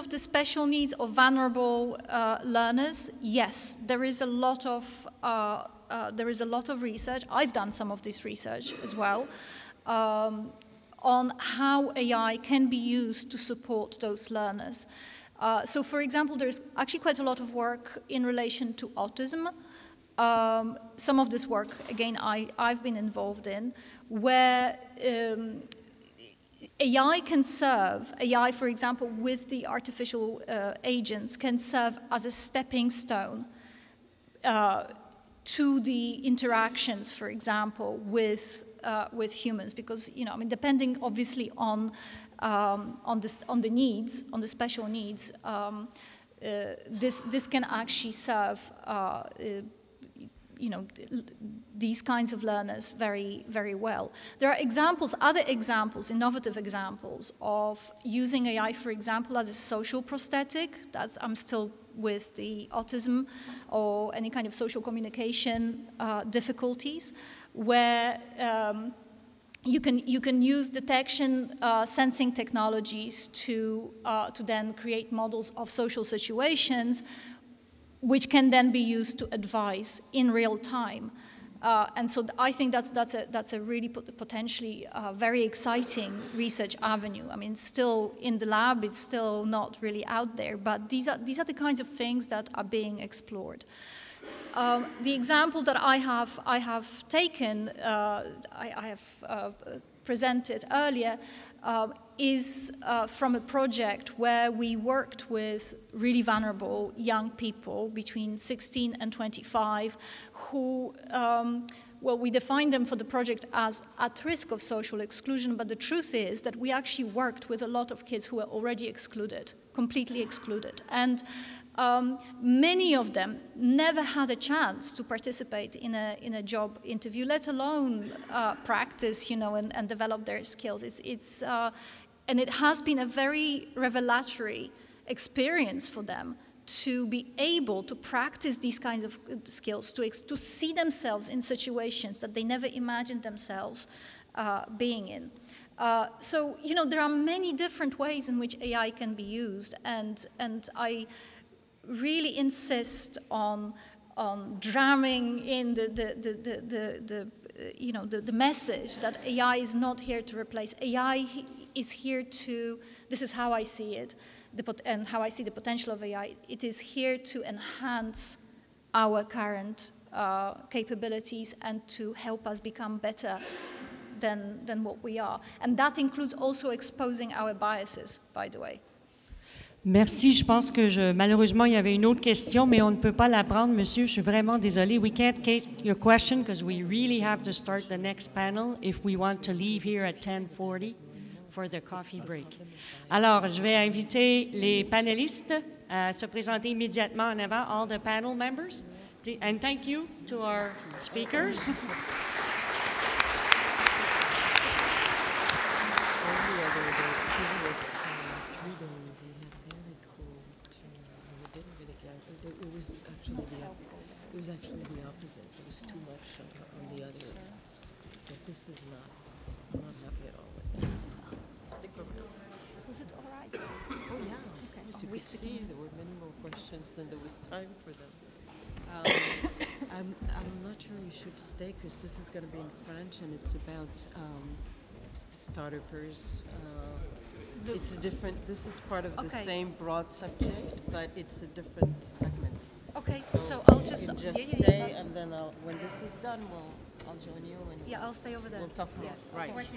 the special needs of vulnerable learners, yes, there is a lot of research. I've done some of this research as well on how AI can be used to support those learners. So, for example, there's actually quite a lot of work in relation to autism. Some of this work, again, I've been involved in, where AI can serve, AI, for example, with the artificial agents, can serve as a stepping stone to the interactions, for example, with humans, because, you know, I mean, depending obviously on the needs, on the special needs, this can actually serve, you know, these kinds of learners very, very well. There are examples, other examples, innovative examples of using AI, for example, as a social prosthetic. I'm still with the autism or any kind of social communication difficulties, where you can use detection sensing technologies to then create models of social situations, which can then be used to advise in real time. And so I think that's a really potentially very exciting research avenue. I mean, still in the lab, it's still not really out there, but these are the kinds of things that are being explored. The example that I have taken, I have presented earlier, is from a project where we worked with really vulnerable young people between 16 and 25 who, well, we defined them for the project as at risk of social exclusion, but the truth is that we actually worked with a lot of kids who were already excluded, completely excluded. And many of them never had a chance to participate in a job interview, let alone practice, you know, and develop their skills. And it has been a very revelatory experience for them to be able to practice these kinds of skills, to see themselves in situations that they never imagined themselves being in. So, you know, there are many different ways in which AI can be used, and I really insist on dramming in the you know, the message that AI is not here to replace. AI is here to, this is how I see it, and how I see the potential of AI. It is here to enhance our current capabilities and to help us become better than what we are. And that includes also exposing our biases, by the way. Merci. Je pense que malheureusement, il y avait une autre question, mais on ne peut pas la prendre, monsieur. Je suis vraiment désolée. We can't take your question because we really have to start the next panel if we want to leave here at 10:40 for the coffee break. Alors, je vais inviter les panélistes à se présenter immédiatement en avant, all the panel members. And thank you to our speakers. It was actually the opposite. It was too much on the other. But this is not. I'm not happy at all with this. Stick around. Was it all right? Oh yeah. Okay. As you could see, there were many more questions than there was time for them. I'm not sure you should stay because this is going to be in French and it's about startups. It's a different. This is part of the same broad subject, but it's a different segment. Okay, so I'll just stay, and then when this is done, I'll join you. And yeah, I'll stay over there. We'll talk more. Yes. Right. Right.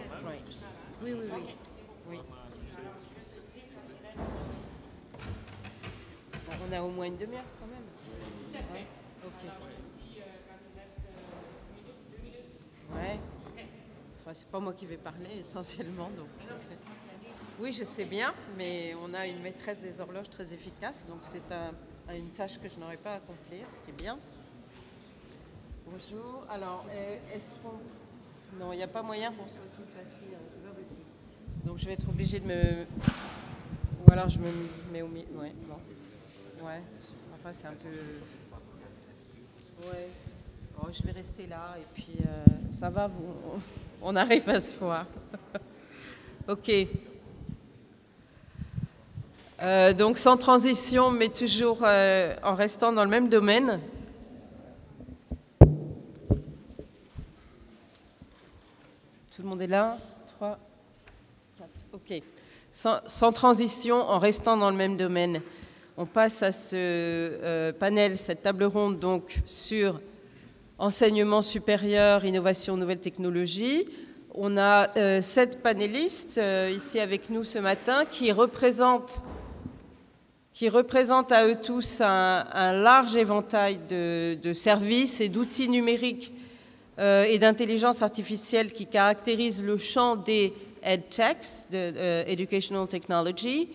Oui. On a au moins une demi-heure quand même. Ouais. Ok. Ouais. Enfin, c'est pas moi qui vais parler essentiellement, donc. Oui, je sais bien, mais on a une maîtresse des horloges très efficace, donc c'est une tâche que je n'aurais pas à accomplir, ce qui est bien. Bonjour. Alors, est-ce qu'on... Non, il n'y a pas moyen qu'on soit tous assis, hein, c'est pas possible. Donc, je vais être obligée de me... Ou alors, je me mets au milieu. Ouais, bon. Ouais. Enfin, c'est un peu... Ouais. Oh, je vais rester là, et puis ça va, on arrive à se voir. OK. Donc sans transition, mais toujours en restant dans le même domaine. Tout le monde est là? 3, 4, OK. Sans transition, en restant dans le même domaine. On passe à ce panel, cette table ronde donc sur enseignement supérieur, innovation, nouvelles technologies. On a 7 panélistes ici avec nous ce matin qui représentent à eux tous un large éventail de services et d'outils numériques et d'intelligence artificielle qui caractérisent le champ des EdTechs, de Educational Technology.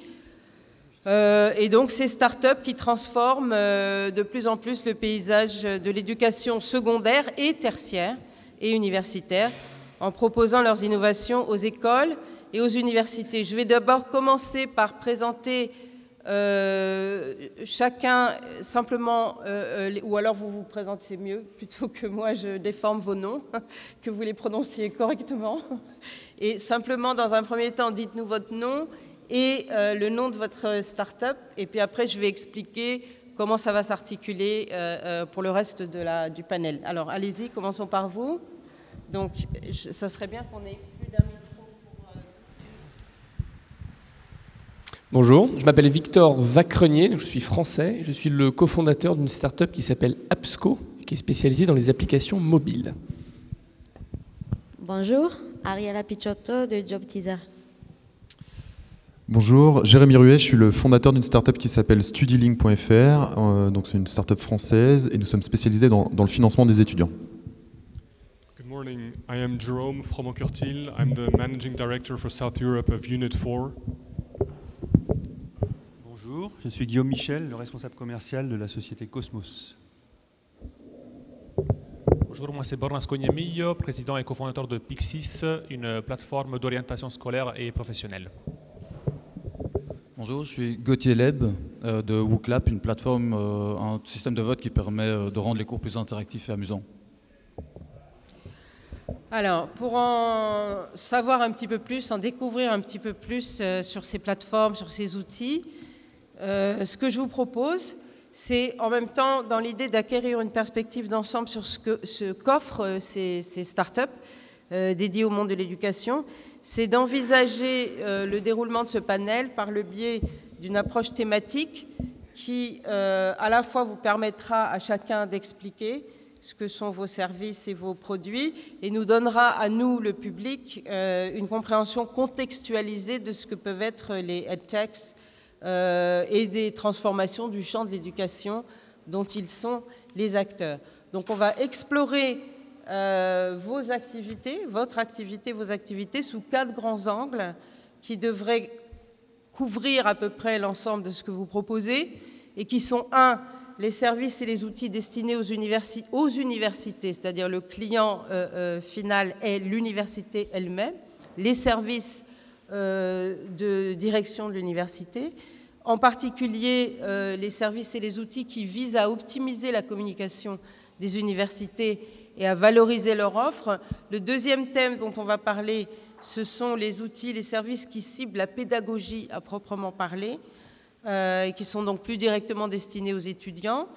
Et donc ces startups qui transforment de plus en plus le paysage de l'éducation secondaire et tertiaire et universitaire en proposant leurs innovations aux écoles et aux universités. Je vais d'abord commencer par présenter chacun simplement, ou alors vous vous présentez mieux plutôt que moi je déforme vos noms, que vous les prononciez correctement. Et simplement dans un premier temps, dites-nous votre nom et le nom de votre start-up, et puis après je vais expliquer comment ça va s'articuler pour le reste du panel. Alors allez-y, commençons par vous. Donc ça serait bien qu'on ait plus d'un micro pour... Bonjour, je m'appelle Victor Vacrenier, je suis français, je suis le cofondateur d'une start-up qui s'appelle Absco, qui est spécialisée dans les applications mobiles. Bonjour, Ariela Pichotto de Job Teaser. Bonjour, Jérémy Ruet, je suis le fondateur d'une start-up qui s'appelle Studylink.fr, donc c'est une start-up française et nous sommes spécialisés dans le financement des étudiants. Good morning, I am Jerome from Okertil. I'm the managing director for South Europe of Unit 4. Bonjour, je suis Guillaume Michel, le responsable commercial de la société Cosmos. Bonjour, moi c'est Bornas Cognamillo, président et cofondateur de Pixis, une plateforme d'orientation scolaire et professionnelle. Bonjour, je suis Gauthier Leb de WooClap, une plateforme, un système de vote qui permet de rendre les cours plus interactifs et amusants. Alors, pour en savoir un petit peu plus, en découvrir un petit peu plus sur ces plateformes, sur ces outils, ce que je vous propose, c'est en même temps dans l'idée d'acquérir une perspective d'ensemble sur ce qu'offrent ces startups dédiées au monde de l'éducation, c'est d'envisager le déroulement de ce panel par le biais d'une approche thématique qui à la fois vous permettra à chacun d'expliquer ce que sont vos services et vos produits et nous donnera à nous, le public, une compréhension contextualisée de ce que peuvent être les EdTechs et des transformations du champ de l'éducation dont ils sont les acteurs. Donc on va explorer vos activités, votre activité, vos activités sous 4 grands angles qui devraient couvrir à peu près l'ensemble de ce que vous proposez et qui sont 1. Les services et les outils destinés aux universités, c'est-à-dire le client final est l'université elle-même, les services de direction de l'université, en particulier les services et les outils qui visent à optimiser la communication des universités et à valoriser leur offre. Le deuxième thème dont on va parler, ce sont les outils, les services qui ciblent la pédagogie à proprement parler, et qui sont donc plus directement destinés aux étudiants.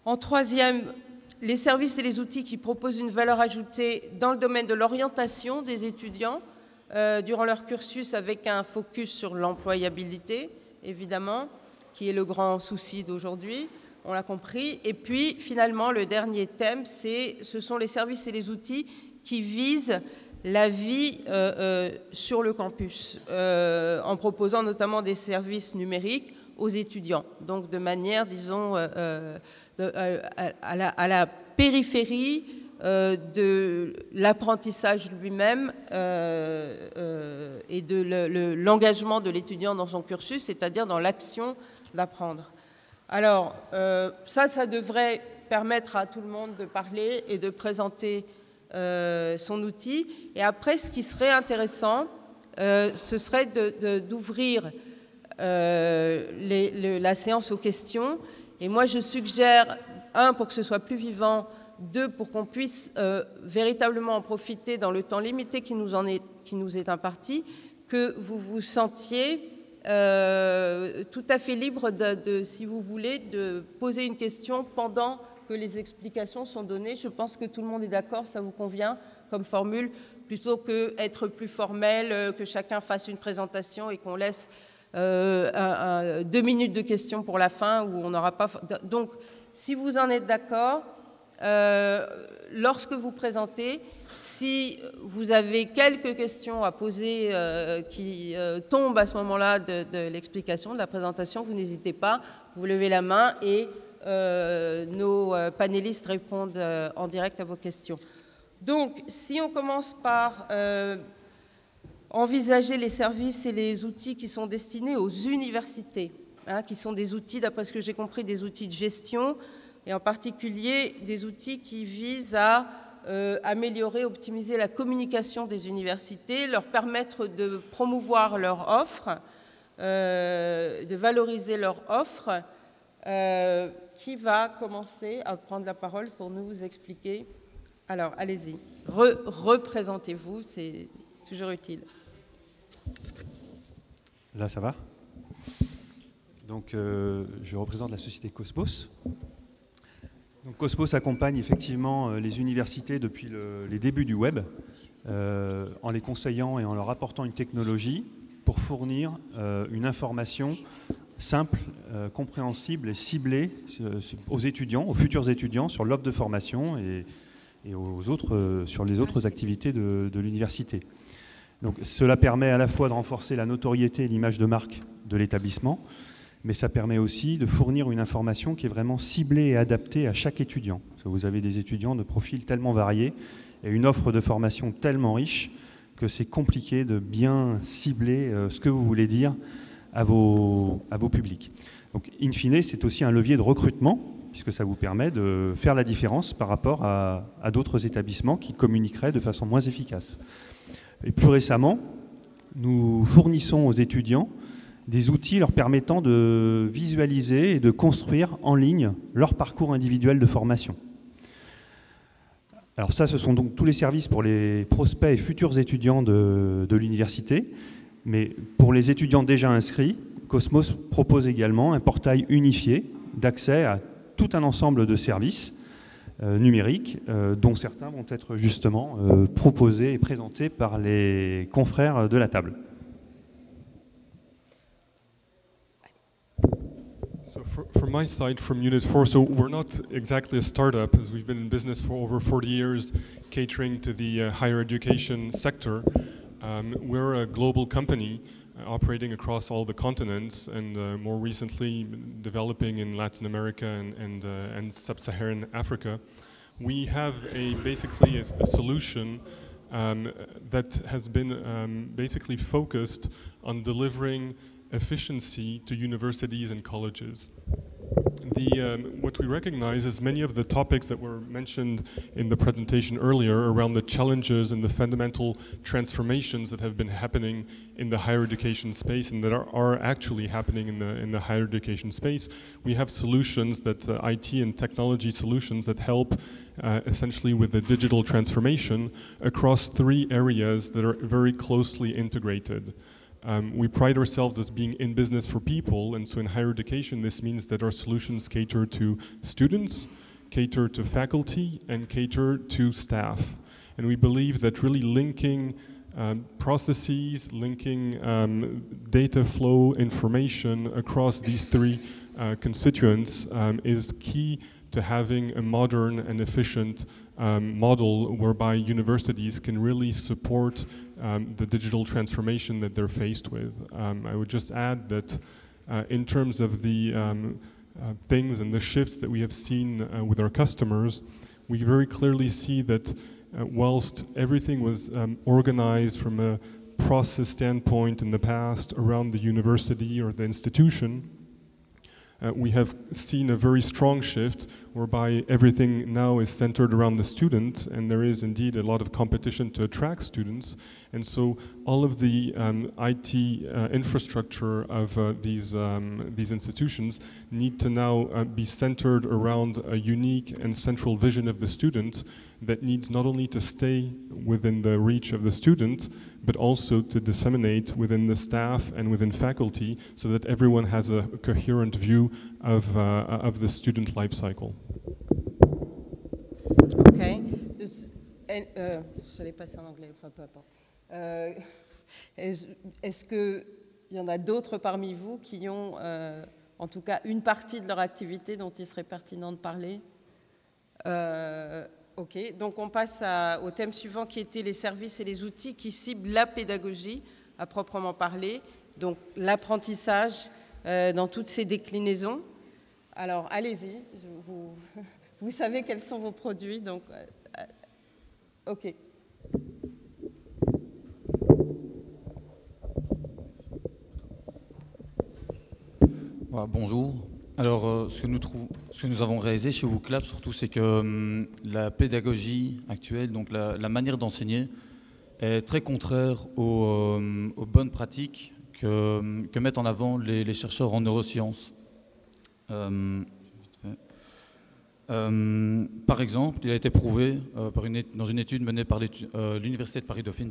En troisième, les services et les outils qui proposent une valeur ajoutée dans le domaine de l'orientation des étudiants durant leur cursus avec un focus sur l'employabilité, évidemment, qui est le grand souci d'aujourd'hui, on l'a compris. Et puis, finalement, le dernier thème, ce sont les services et les outils qui visent la vie sur le campus, en proposant notamment des services numériques aux étudiants, donc de manière, disons, à la périphérie de l'apprentissage lui-même et de l'engagement de l'étudiant dans son cursus, c'est-à-dire dans l'action d'apprendre. Alors, ça devrait permettre à tout le monde de parler et de présenter son outil. Et après, ce qui serait intéressant, ce serait d'ouvrir la séance aux questions. Et moi, je suggère, 1, pour que ce soit plus vivant, 2, pour qu'on puisse véritablement en profiter dans le temps limité qui nous est imparti, que vous vous sentiez tout à fait libre, si vous voulez, de poser une question pendant que les explications sont données. Je pense que tout le monde est d'accord, ça vous convient comme formule, plutôt qu'être plus formel, que chacun fasse une présentation et qu'on laisse 2 minutes de questions pour la fin où on n'aura pas... Donc, si vous en êtes d'accord, lorsque vous présentez, si vous avez quelques questions à poser qui tombent à ce moment-là de l'explication, de la présentation, vous n'hésitez pas, vous levez la main et nos panélistes répondent en direct à vos questions. Donc, si on commence par envisager les services et les outils qui sont destinés aux universités, hein, qui sont des outils, d'après ce que j'ai compris, des outils de gestion, et en particulier des outils qui visent à améliorer, optimiser la communication des universités, leur permettre de promouvoir leur offre, de valoriser leur offre. Qui va commencer à prendre la parole pour nous expliquer? Alors, allez-y, représentez-vous, c'est toujours utile. Là, ça va? Donc, je représente la société Cosmos. Donc, Cosmos accompagne effectivement les universités depuis les débuts du web, en les conseillant et en leur apportant une technologie pour fournir une information simple, compréhensible et ciblée aux étudiants, aux futurs étudiants sur l'offre de formation et sur les autres activités de l'université. Donc, cela permet à la fois de renforcer la notoriété et l'image de marque de l'établissement, mais ça permet aussi de fournir une information qui est vraiment ciblée et adaptée à chaque étudiant. Parce que vous avez des étudiants de profils tellement variés et une offre de formation tellement riche que c'est compliqué de bien cibler ce que vous voulez dire à vos publics. Donc, in fine, c'est aussi un levier de recrutement, puisque ça vous permet de faire la différence par rapport à d'autres établissements qui communiqueraient de façon moins efficace. Et plus récemment, nous fournissons aux étudiants des outils leur permettant de visualiser et de construire en ligne leur parcours individuel de formation. Alors ça, ce sont donc tous les services pour les prospects et futurs étudiants de l'université. Mais pour les étudiants déjà inscrits, Cosmos propose également un portail unifié d'accès à tout un ensemble de services numériques, dont certains vont être justement proposés et présentés par les confrères de la table. So from my side, from Unit 4, so we're not exactly a startup, as we've been in business for over 40 years, catering to the higher education sector. We're a global company operating across all the continents, and more recently developing in Latin America and sub-Saharan Africa. We have basically a solution that has been basically focused on delivering efficiency to universities and colleges. What we recognize is many of the topics that were mentioned in the presentation earlier around the challenges and the fundamental transformations that have been happening in the higher education space and that are actually happening in the higher education space. We have solutions that IT and technology solutions that help essentially with the digital transformation across 3 areas that are very closely integrated. We pride ourselves as being in business for people, and so in higher education this means that our solutions cater to students, cater to faculty, and cater to staff. And we believe that really linking processes, linking data flow information across these 3 constituents is key to having a modern and efficient model whereby universities can really support the digital transformation that they're faced with. I would just add that in terms of the things and the shifts that we have seen with our customers, we very clearly see that whilst everything was organized from a process standpoint in the past around the university or the institution, we have seen a very strong shift whereby everything now is centered around the student, and there is indeed a lot of competition to attract students. And so all of the IT infrastructure of these institutions need to now be centered around a unique and central vision of the student that needs not only to stay within the reach of the student, but also to disseminate within the staff and within faculty so that everyone has a coherent view of the student life cycle. Okay. Je l'ai passé en anglais, enfin peu importe. Est-ce qu'il y en a d'autres parmi vous qui ont en tout cas une partie de leur activité dont il serait pertinent de parler? Ok, donc on passe au thème suivant qui était les services et les outils qui ciblent la pédagogie à proprement parler, donc l'apprentissage dans toutes ses déclinaisons. Alors allez-y, vous savez quels sont vos produits, donc ok. Voilà, bonjour. Alors, ce que nous avons réalisé chez WooClap, surtout, c'est que la pédagogie actuelle, donc la manière d'enseigner, est très contraire aux bonnes pratiques que mettent en avant les chercheurs en neurosciences. Par exemple, il a été prouvé dans une étude menée par l'Université de Paris-Dauphine,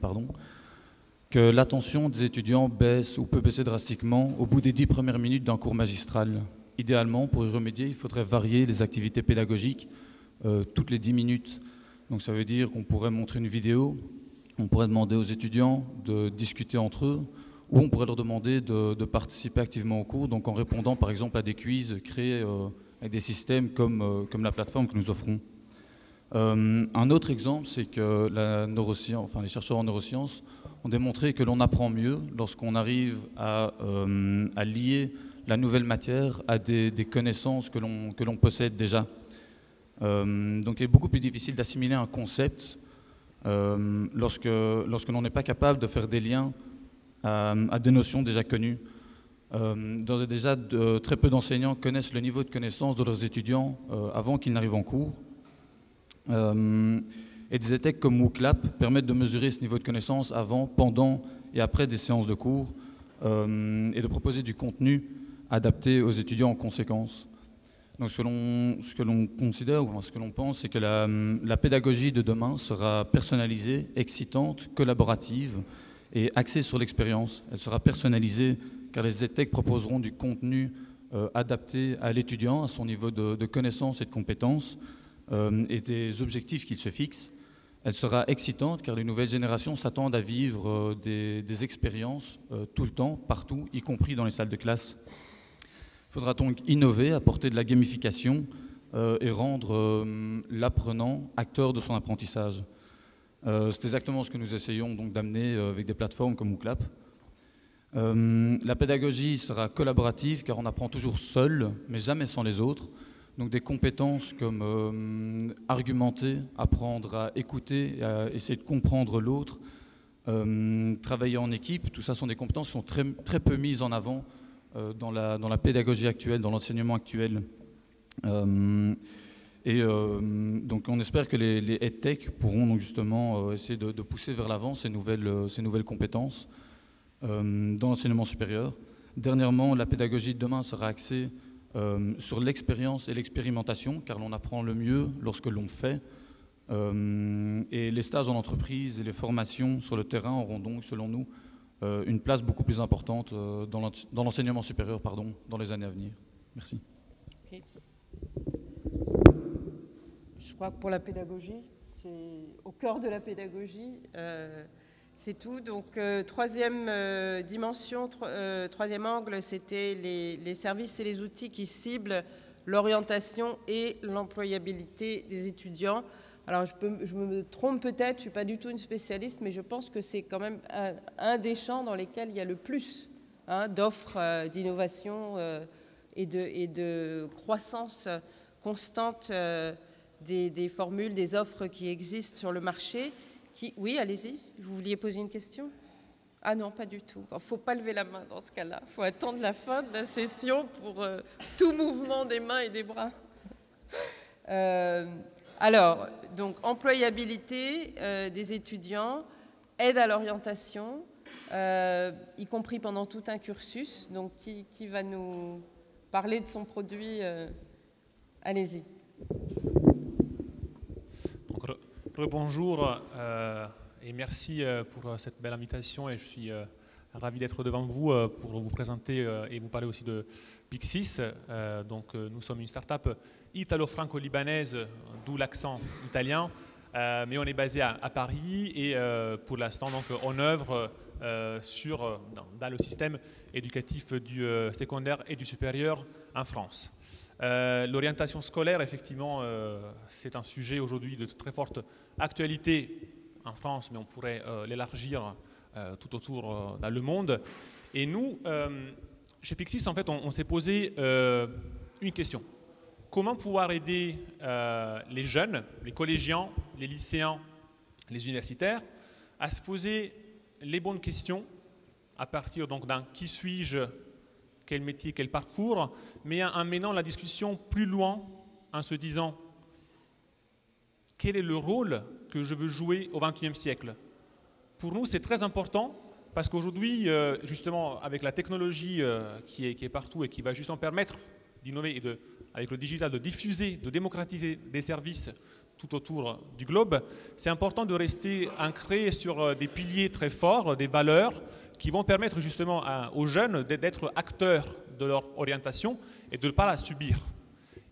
que l'attention des étudiants baisse ou peut baisser drastiquement au bout des 10 premières minutes d'un cours magistral. Idéalement, pour y remédier, il faudrait varier les activités pédagogiques toutes les 10 minutes. Donc ça veut dire qu'on pourrait montrer une vidéo, on pourrait demander aux étudiants de discuter entre eux, ou on pourrait leur demander de participer activement au cours, donc en répondant par exemple à des quiz créés avec des systèmes comme la plateforme que nous offrons. Un autre exemple, c'est que les chercheurs en neurosciences ont démontré que l'on apprend mieux lorsqu'on arrive à lier la nouvelle matière à des connaissances que l'on possède déjà. Donc il est beaucoup plus difficile d'assimiler un concept lorsque l'on n'est pas capable de faire des liens à des notions déjà connues. D'ores et déjà, très peu d'enseignants connaissent le niveau de connaissance de leurs étudiants avant qu'ils n'arrivent en cours. Et des EdTech comme WooClap permettent de mesurer ce niveau de connaissance avant, pendant et après des séances de cours et de proposer du contenu adapté aux étudiants en conséquence. Donc ce que l'on considère, ou ce que l'on pense, c'est que la pédagogie de demain sera personnalisée, excitante, collaborative et axée sur l'expérience. Elle sera personnalisée car les EdTech proposeront du contenu adaptée à l'étudiant, à son niveau de connaissances et de compétences et des objectifs qu'il se fixe. Elle sera excitante car les nouvelles générations s'attendent à vivre des expériences tout le temps, partout, y compris dans les salles de classe. Il faudra donc innover, apporter de la gamification et rendre l'apprenant acteur de son apprentissage. C'est exactement ce que nous essayons donc d'amener avec des plateformes comme Ouclap. La pédagogie sera collaborative car on apprend toujours seul, mais jamais sans les autres. Donc des compétences comme argumenter, apprendre à écouter, à essayer de comprendre l'autre, travailler en équipe, tout ça sont des compétences qui sont très peu mises en avant dans la pédagogie actuelle, dans l'enseignement actuel. Donc on espère que les EdTech pourront donc justement essayer de pousser vers l'avant ces nouvelles compétences dans l'enseignement supérieur. Dernièrement, la pédagogie de demain sera axée sur l'expérience et l'expérimentation, car l'on apprend le mieux lorsque l'on fait. Et les stages en entreprise et les formations sur le terrain auront donc, selon nous, une place beaucoup plus importante dans l'enseignement supérieur dans les années à venir. Merci. Okay. Je crois que pour la pédagogie, c'est au cœur de la pédagogie. C'est tout. Donc, troisième dimension, troisième angle, c'était les services et les outils qui ciblent l'orientation et l'employabilité des étudiants. Alors, je me trompe peut-être, je ne suis pas du tout une spécialiste, mais je pense que c'est quand même un des champs dans lesquels il y a le plus d'offres d'innovation et de croissance constante des formules, des offres qui existent sur le marché. Oui, allez-y. Vous vouliez poser une question? Ah non, pas du tout. Il ne faut pas lever la main dans ce cas-là. Il faut attendre la fin de la session pour tout mouvement des mains et des bras. Alors, donc, employabilité des étudiants, aide à l'orientation, y compris pendant tout un cursus. Donc, qui va nous parler de son produit? Allez-y. Bonjour et merci pour cette belle invitation et je suis ravi d'être devant vous pour vous présenter et vous parler aussi de Pixis. Donc nous sommes une start-up italo-franco-libanaise, d'où l'accent italien, mais on est basé à Paris et pour l'instant donc on œuvre dans le système éducatif du secondaire et du supérieur en France. L'orientation scolaire, effectivement, c'est un sujet aujourd'hui de très forte actualité en France, mais on pourrait l'élargir tout autour dans le monde. Et nous, chez Pixis, en fait, on s'est posé une question. Comment pouvoir aider les jeunes, les collégiens, les lycéens, les universitaires, à se poser les bonnes questions à partir donc d'un « qui suis-je » quel métier, quel parcours, mais en menant la discussion plus loin, en se disant quel est le rôle que je veux jouer au XXIe siècle. Pour nous, c'est très important parce qu'aujourd'hui, justement, avec la technologie qui est partout et qui va justement permettre d'innover et avec le digital, de diffuser, de démocratiser des services tout autour du globe, c'est important de rester ancré sur des piliers très forts, des valeurs, qui vont permettre justement aux jeunes d'être acteurs de leur orientation et de ne pas la subir.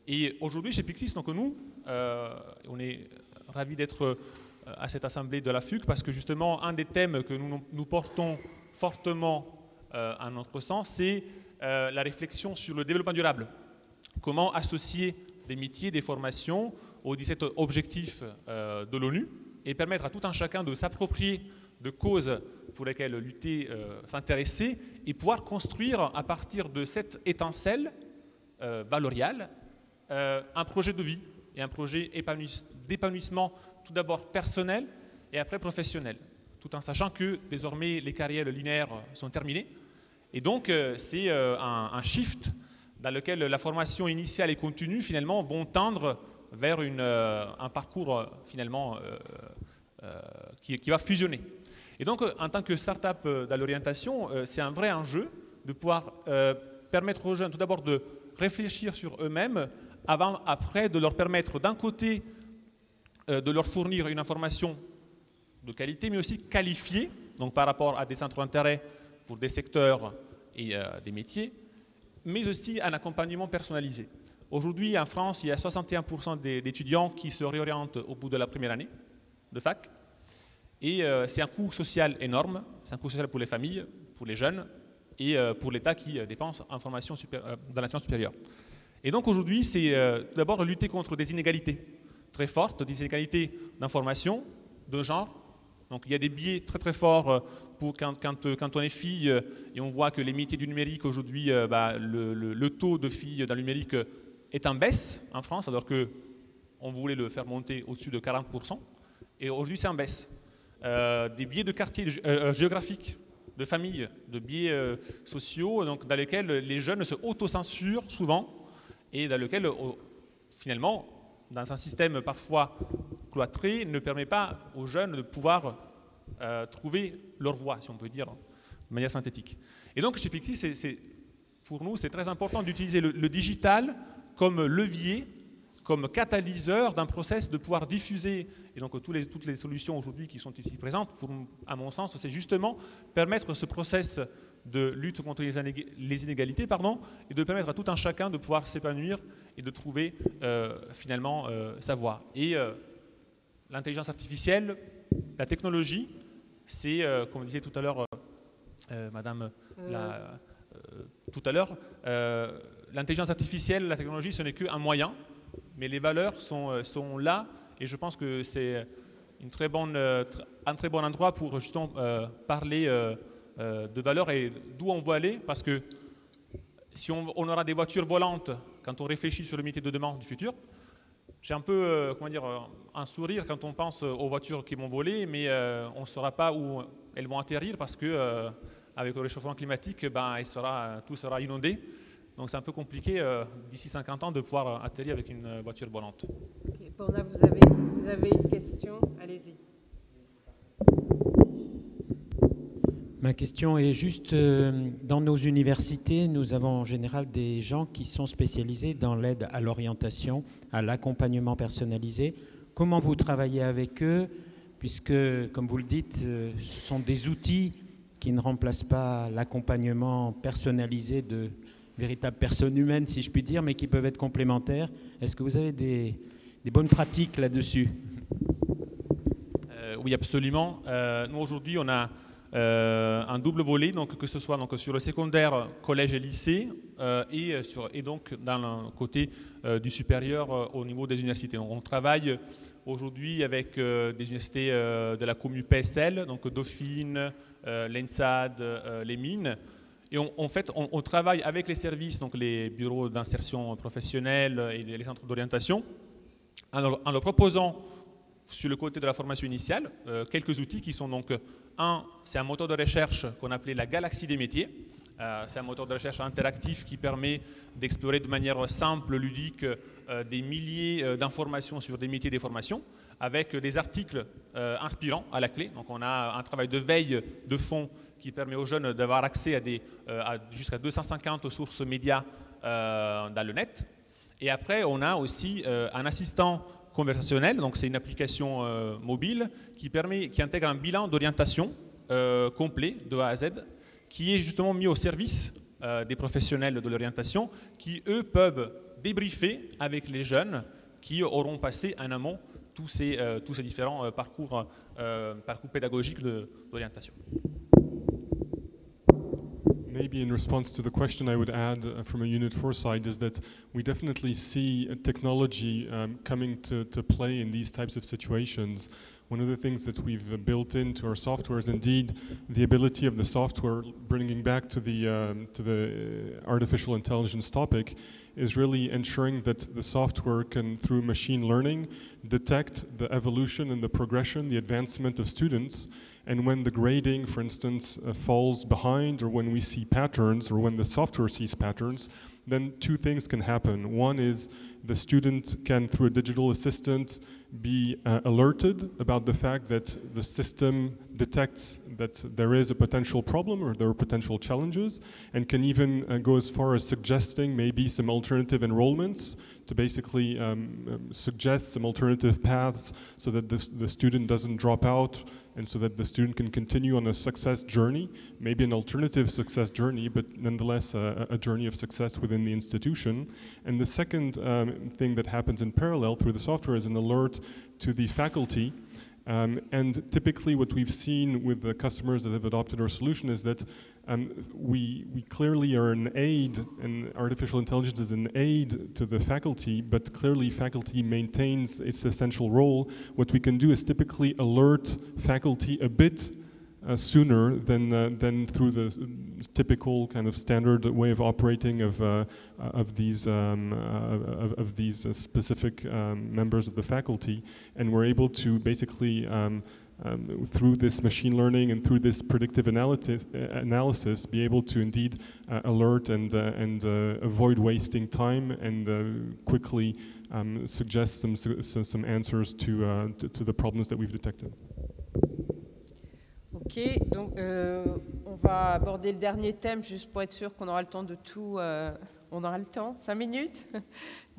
Et aujourd'hui, chez Pixis, donc nous, on est ravis d'être à cette assemblée de la FUC parce que justement, un des thèmes que nous portons fortement à notre sens, c'est la réflexion sur le développement durable. Comment associer des métiers, des formations aux 17 objectifs de l'ONU et permettre à tout un chacun de s'approprier de causes pour lesquelles lutter, s'intéresser et pouvoir construire à partir de cette étincelle valoriale un projet de vie et un projet d'épanouissement tout d'abord personnel et après professionnel, tout en sachant que désormais les carrières linéaires sont terminées et donc c'est un shift dans lequel la formation initiale et continue finalement vont tendre vers un parcours finalement qui va fusionner. Et donc, en tant que start-up dans l'orientation, c'est un vrai enjeu de pouvoir permettre aux jeunes tout d'abord de réfléchir sur eux-mêmes, avant, après, de leur permettre d'un côté de leur fournir une information de qualité, mais aussi qualifiée, donc par rapport à des centres d'intérêt pour des secteurs et des métiers, mais aussi un accompagnement personnalisé. Aujourd'hui, en France, il y a 61% d'étudiants qui se réorientent au bout de la première année de fac. Et c'est un coût social énorme, c'est un coût social pour les familles, pour les jeunes et pour l'État qui dépense en formation dans l'enseignement supérieur. Et donc aujourd'hui, c'est d'abord de lutter contre des inégalités très fortes, des inégalités d'information, de genre. Donc il y a des biais très très forts pour quand on est fille et on voit que les métiers du numérique aujourd'hui, le taux de filles dans le numérique est en baisse en France, alors qu'on voulait le faire monter au-dessus de 40%. Et aujourd'hui, c'est en baisse. Des biais de quartier géographiques, de famille, de biais sociaux, donc dans lesquels les jeunes se autocensurent souvent et dans lesquels, finalement, dans un système parfois cloîtré, ne permet pas aux jeunes de pouvoir trouver leur voie, si on peut dire, de manière synthétique. Et donc, chez Pixis, pour nous, c'est très important d'utiliser le digital comme levier, comme catalyseur d'un process de pouvoir diffuser. Et donc toutes les solutions aujourd'hui qui sont ici présentes, à mon sens, c'est justement permettre ce process de lutte contre les inégalités, et de permettre à tout un chacun de pouvoir s'épanouir et de trouver finalement sa voie. Et l'intelligence artificielle, la technologie, c'est, comme disait tout à l'heure Madame tout à l'heure, l'intelligence artificielle, la technologie, ce n'est qu'un moyen, mais les valeurs sont là, et je pense que c'est un très bon endroit pour justement parler de valeurs et d'où on veut aller, parce que si on aura des voitures volantes, quand on réfléchit sur le métier de demain du futur, j'ai un peu un sourire quand on pense aux voitures qui vont voler, mais on ne saura pas où elles vont atterrir, parce que avec le réchauffement climatique, tout sera inondé. Donc c'est un peu compliqué d'ici 50 ans de pouvoir atterrir avec une voiture volante. Okay. Borna, vous avez une question? Allez-y. Ma question est juste, dans nos universités, nous avons en général des gens qui sont spécialisés dans l'aide à l'orientation, à l'accompagnement personnalisé. Comment vous travaillez avec eux? Puisque, comme vous le dites, ce sont des outils qui ne remplacent pas l'accompagnement personnalisé de véritables personnes humaines, si je puis dire, mais qui peuvent être complémentaires. Est-ce que vous avez des bonnes pratiques là-dessus? Oui, absolument. Nous, aujourd'hui, on a un double volet, donc, que ce soit donc, sur le secondaire, collège et lycée, et donc dans le côté du supérieur au niveau des universités. Donc, on travaille aujourd'hui avec des universités de la commu PSL, donc Dauphine, l'ENSAD, les mines. Et on travaille avec les services, donc les bureaux d'insertion professionnelle et les centres d'orientation, en leur proposant, sur le côté de la formation initiale, quelques outils qui sont donc, c'est un moteur de recherche qu'on appelait la galaxie des métiers. C'est un moteur de recherche interactif qui permet d'explorer de manière simple, ludique, des milliers d'informations sur des métiers des formations, avec des articles inspirants à la clé. Donc on a un travail de veille de fond qui permet aux jeunes d'avoir accès à jusqu'à 250 sources médias dans le net. Et après, on a aussi un assistant conversationnel, donc c'est une application mobile qui intègre un bilan d'orientation complet de A à Z, qui est justement mis au service des professionnels de l'orientation, qui eux peuvent débriefer avec les jeunes qui auront passé en amont tous ces différents parcours pédagogiques d'orientation. Maybe in response to the question, I would add from a Unit 4 side is that we definitely see technology coming to play in these types of situations. One of the things that we've built into our software is indeed the ability of the software, bringing back to the artificial intelligence topic, is really ensuring that the software can, through machine learning, detect the evolution and the progression, the advancement of students. And when the grading, for instance, falls behind, or when we see patterns, or when the software sees patterns, then two things can happen. One is the student can, through a digital assistant, be alerted about the fact that the system detects that there is a potential problem or there are potential challenges, and can even go as far as suggesting maybe some alternative enrollments to basically suggest some alternative paths so that the student doesn't drop out, and so that the student can continue on a success journey, maybe an alternative success journey, but nonetheless a journey of success within the institution. And the second thing that happens in parallel through the software is an alert to the faculty. And typically what we've seen with the customers that have adopted our solution is that we clearly are an aid, and artificial intelligence is an aid to the faculty, but clearly faculty maintains its essential role. What we can do is typically alert faculty a bit sooner than through the typical kind of standard way of operating of these specific members of the faculty, and we're able to basically through this machine learning and through this predictive analysis be able to indeed alert and avoid wasting time and quickly suggest some answers to the problems that we've detected. Ok, donc on va aborder le dernier thème, juste pour être sûr qu'on aura le temps de tout, on aura le temps, 5 minutes,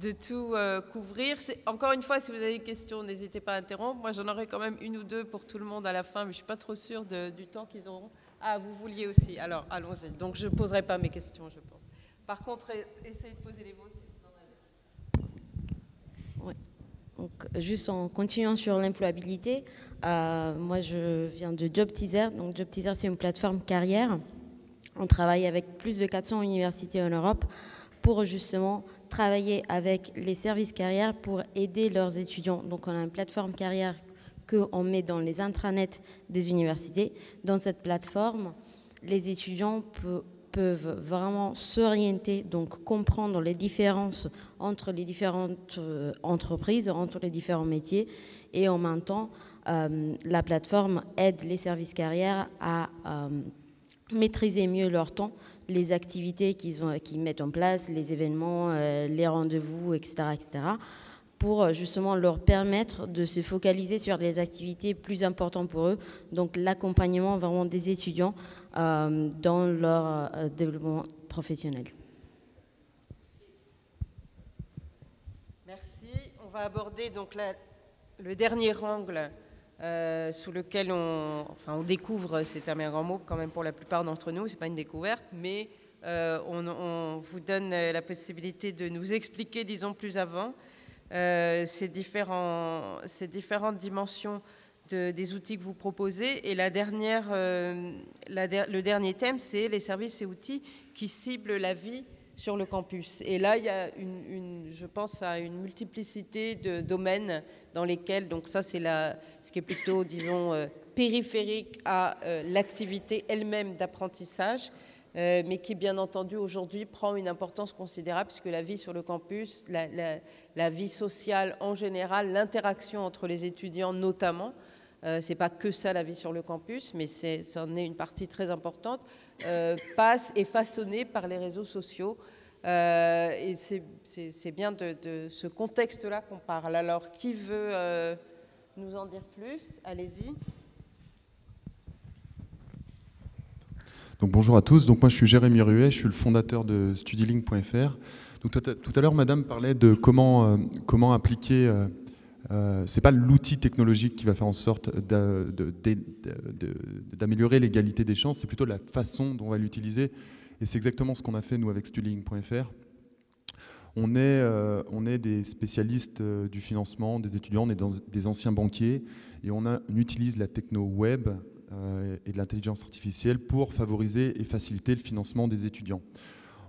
de tout couvrir. Encore une fois, si vous avez des questions, n'hésitez pas à interrompre. Moi, j'en aurai quand même une ou deux pour tout le monde à la fin, mais je ne suis pas trop sûre du temps qu'ils auront. Ah, vous vouliez aussi, alors allons-y. Donc je ne poserai pas mes questions, je pense. Par contre, essayez de poser les vôtres si vous en avez. Ouais. Donc, juste en continuant sur l'employabilité, moi je viens de Job Teaser. Donc Job Teaser, c'est une plateforme carrière. On travaille avec plus de 400 universités en Europe pour justement travailler avec les services carrières pour aider leurs étudiants. Donc on a une plateforme carrière qu'on met dans les intranets des universités. Dans cette plateforme, les étudiants peuvent vraiment s'orienter, donc comprendre les différences entre les différentes entreprises, entre les différents métiers, et en même temps, la plateforme aide les services carrières à maîtriser mieux leur temps, les activités qu'ils mettent en place, les événements, les rendez-vous, etc., pour justement leur permettre de se focaliser sur les activités plus importantes pour eux, donc l'accompagnement vraiment des étudiants dans leur développement professionnel. Merci. On va aborder donc le dernier angle sous lequel on découvre, c'est un grand mot quand même pour la plupart d'entre nous, c'est pas une découverte, mais on vous donne la possibilité de nous expliquer, disons, plus avant ces différentes dimensions des outils que vous proposez. Et le dernier thème, c'est les services et outils qui ciblent la vie sur le campus. Et là, il y a je pense à une multiplicité de domaines dans lesquels, donc ça c'est ce qui est plutôt, disons, périphérique à l'activité elle-même d'apprentissage, mais qui, bien entendu, aujourd'hui prend une importance considérable, puisque la vie sur le campus, la vie sociale en général, l'interaction entre les étudiants notamment, c'est pas que ça la vie sur le campus, mais c'en est une partie très importante, passe et façonnée par les réseaux sociaux. Et c'est bien de ce contexte-là qu'on parle. Alors, qui veut nous en dire plus? Allez-y. Donc, bonjour à tous, donc moi je suis Jérémy Ruet, je suis le fondateur de StudyLink.fr. Donc tout à l'heure, madame parlait de comment appliquer, c'est pas l'outil technologique qui va faire en sorte d'améliorer l'égalité des chances, c'est plutôt la façon dont on va l'utiliser, et c'est exactement ce qu'on a fait nous avec StudyLink.fr. On est des spécialistes du financement des étudiants, on est des anciens banquiers, et on utilise la techno web et de l'intelligence artificielle pour favoriser et faciliter le financement des étudiants.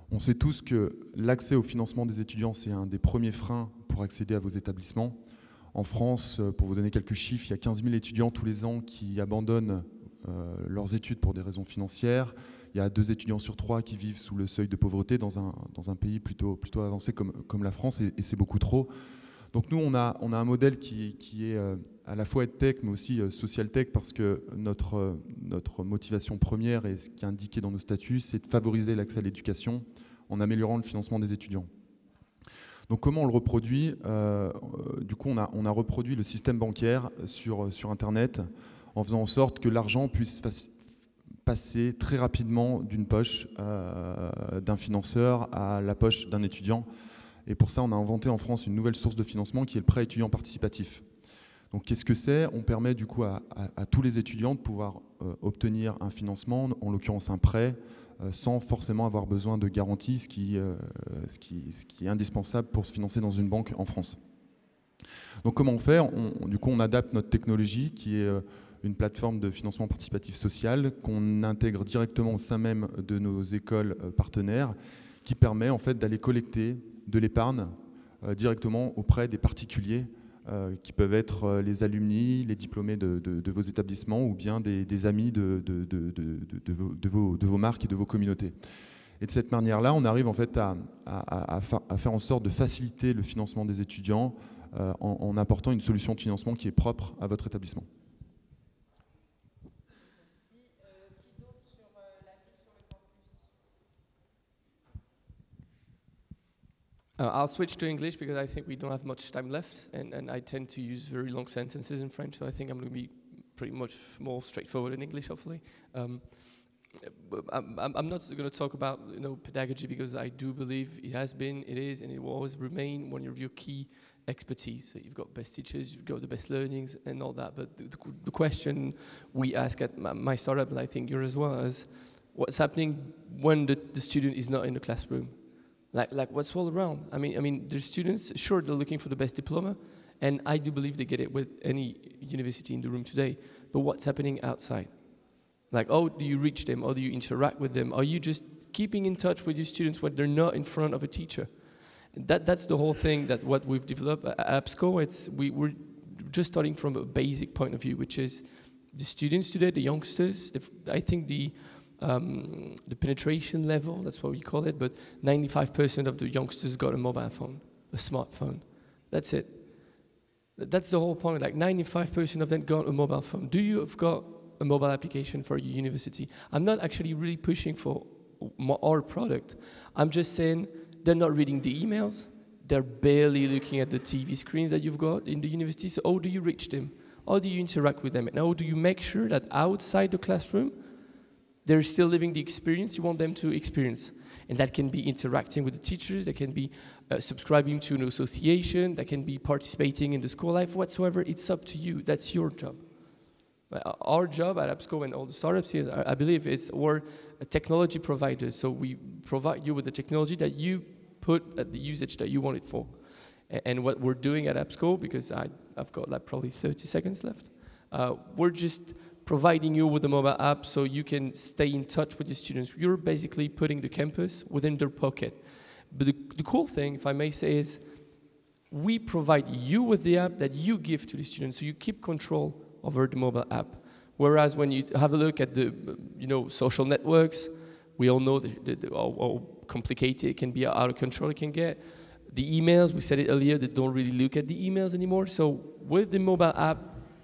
On sait tous que l'accès au financement des étudiants, c'est un des premiers freins pour accéder à vos établissements. En France, pour vous donner quelques chiffres, il y a 15 000 étudiants tous les ans qui abandonnent leurs études pour des raisons financières. Il y a 2 étudiants sur 3 qui vivent sous le seuil de pauvreté dans un pays plutôt avancé comme la France, et c'est beaucoup trop. Donc nous, on a un modèle qui est à la fois EdTech, mais aussi Social Tech, parce que notre motivation première, et ce qui est indiqué dans nos statuts, c'est de favoriser l'accès à l'éducation en améliorant le financement des étudiants. Donc comment on le reproduit? Du coup, on a reproduit le système bancaire sur Internet en faisant en sorte que l'argent puisse passer très rapidement d'une poche d'un financeur à la poche d'un étudiant. Et pour ça, on a inventé en France une nouvelle source de financement qui est le prêt étudiant participatif. Donc qu'est-ce que c'est? On permet du coup à tous les étudiants de pouvoir obtenir un financement, en l'occurrence un prêt, sans forcément avoir besoin de garantie, ce qui est indispensable pour se financer dans une banque en France. Donc comment on fait? Du coup, on adapte notre technologie qui est une plateforme de financement participatif social qu'on intègre directement au sein même de nos écoles partenaires, qui permet en fait d'aller collecter de l'épargne directement auprès des particuliers qui peuvent être les alumni, les diplômés de vos établissements ou bien des amis de vos marques et de vos communautés. Et de cette manière-là, on arrive en fait à faire en sorte de faciliter le financement des étudiants en apportant une solution de financement qui est propre à votre établissement. I'll switch to English because I think we don't have much time left, and I tend to use very long sentences in French, so I think I'm going to be pretty much more straightforward in English, hopefully. I'm not going to talk about pedagogy because I do believe it has been, it is, and it will always remain one of your key expertise. So you've got best teachers, you've got the best learnings, and all that. But the question we ask at my startup, and I think yours as well, is what's happening when the student is not in the classroom? Like what's all around? I mean, there's students, sure, they're looking for the best diploma, and I do believe they get it with any university in the room today, but what's happening outside? Like, oh, do you reach them, or do you interact with them? Are you just keeping in touch with your students when they're not in front of a teacher? And that's the whole thing that what we've developed at APSCO. We're just starting from a basic point of view, which is the students today, the youngsters, I think the penetration level, that's what we call it, but 95% of the youngsters got a mobile phone, a smartphone. That's it. That's the whole point, like 95% of them got a mobile phone. Do you have got a mobile application for your university? I'm not actually really pushing for our product. I'm just saying they're not reading the emails, they're barely looking at the TV screens that you've got in the university, so how do you reach them? How do you interact with them? And how do you make sure that outside the classroom, they're still living the experience you want them to experience? And that can be interacting with the teachers, that can be subscribing to an association, that can be participating in the school life, whatsoever. It's up to you. That's your job. Our job at APSCO and all the startups here, I believe, is we're a technology provider. So we provide you with the technology that you put at the usage that you want it for. And what we're doing at APSCO, because I've got like probably 30 seconds left, we're just providing you with a mobile app so you can stay in touch with your students. You're basically putting the campus within their pocket. But the cool thing, if I may say, is we provide you with the app that you give to the students, so you keep control over the mobile app. Whereas when you have a look at the social networks, we all know how complicated it can be, how out of control it can get. The emails, we said it earlier, they don't really look at the emails anymore. So with the mobile app,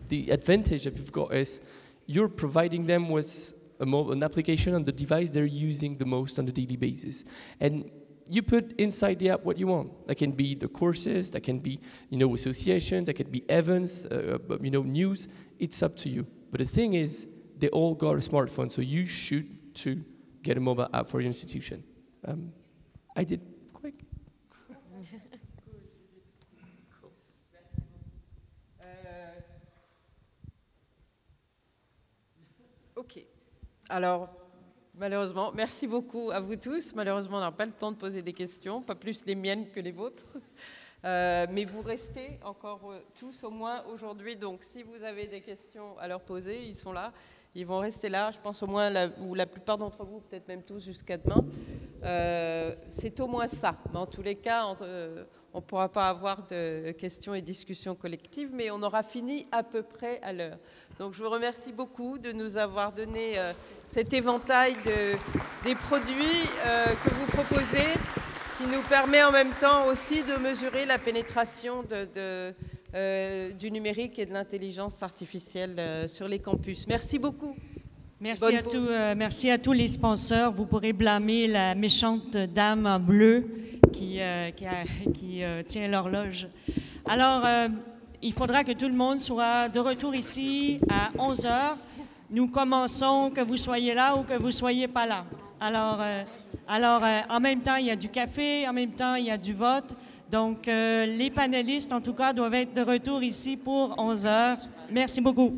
the advantage that you've got is you're providing them with an application on the device they're using the most on a daily basis. And you put inside the app what you want. That can be the courses, that can be associations, that can be events, news. It's up to you. But the thing is, they all got a smartphone, so you should too get a mobile app for your institution. I did quick. Ok. Alors, malheureusement, merci beaucoup à vous tous. Malheureusement, on n'a pas le temps de poser des questions, pas plus les miennes que les vôtres. Mais vous restez encore tous au moins aujourd'hui. Donc, si vous avez des questions à leur poser, ils sont là. Ils vont rester là, je pense au moins, ou la plupart d'entre vous, peut-être même tous jusqu'à demain. C'est au moins ça. Mais en tous les cas, on ne pourra pas avoir de questions et discussions collectives, mais on aura fini à peu près à l'heure. Donc je vous remercie beaucoup de nous avoir donné cet éventail des produits que vous proposez, qui nous permet en même temps aussi de mesurer la pénétration du numérique et de l'intelligence artificielle sur les campus. Merci beaucoup. Merci à tous les sponsors. Vous pourrez blâmer la méchante dame en bleu qui tient l'horloge. Alors, il faudra que tout le monde soit de retour ici à 11 h. Nous commençons, que vous soyez là ou que vous ne soyez pas là. Alors, en même temps, il y a du café, en même temps, il y a du vote. Donc, les panélistes, en tout cas, doivent être de retour ici pour 11 h. Merci beaucoup.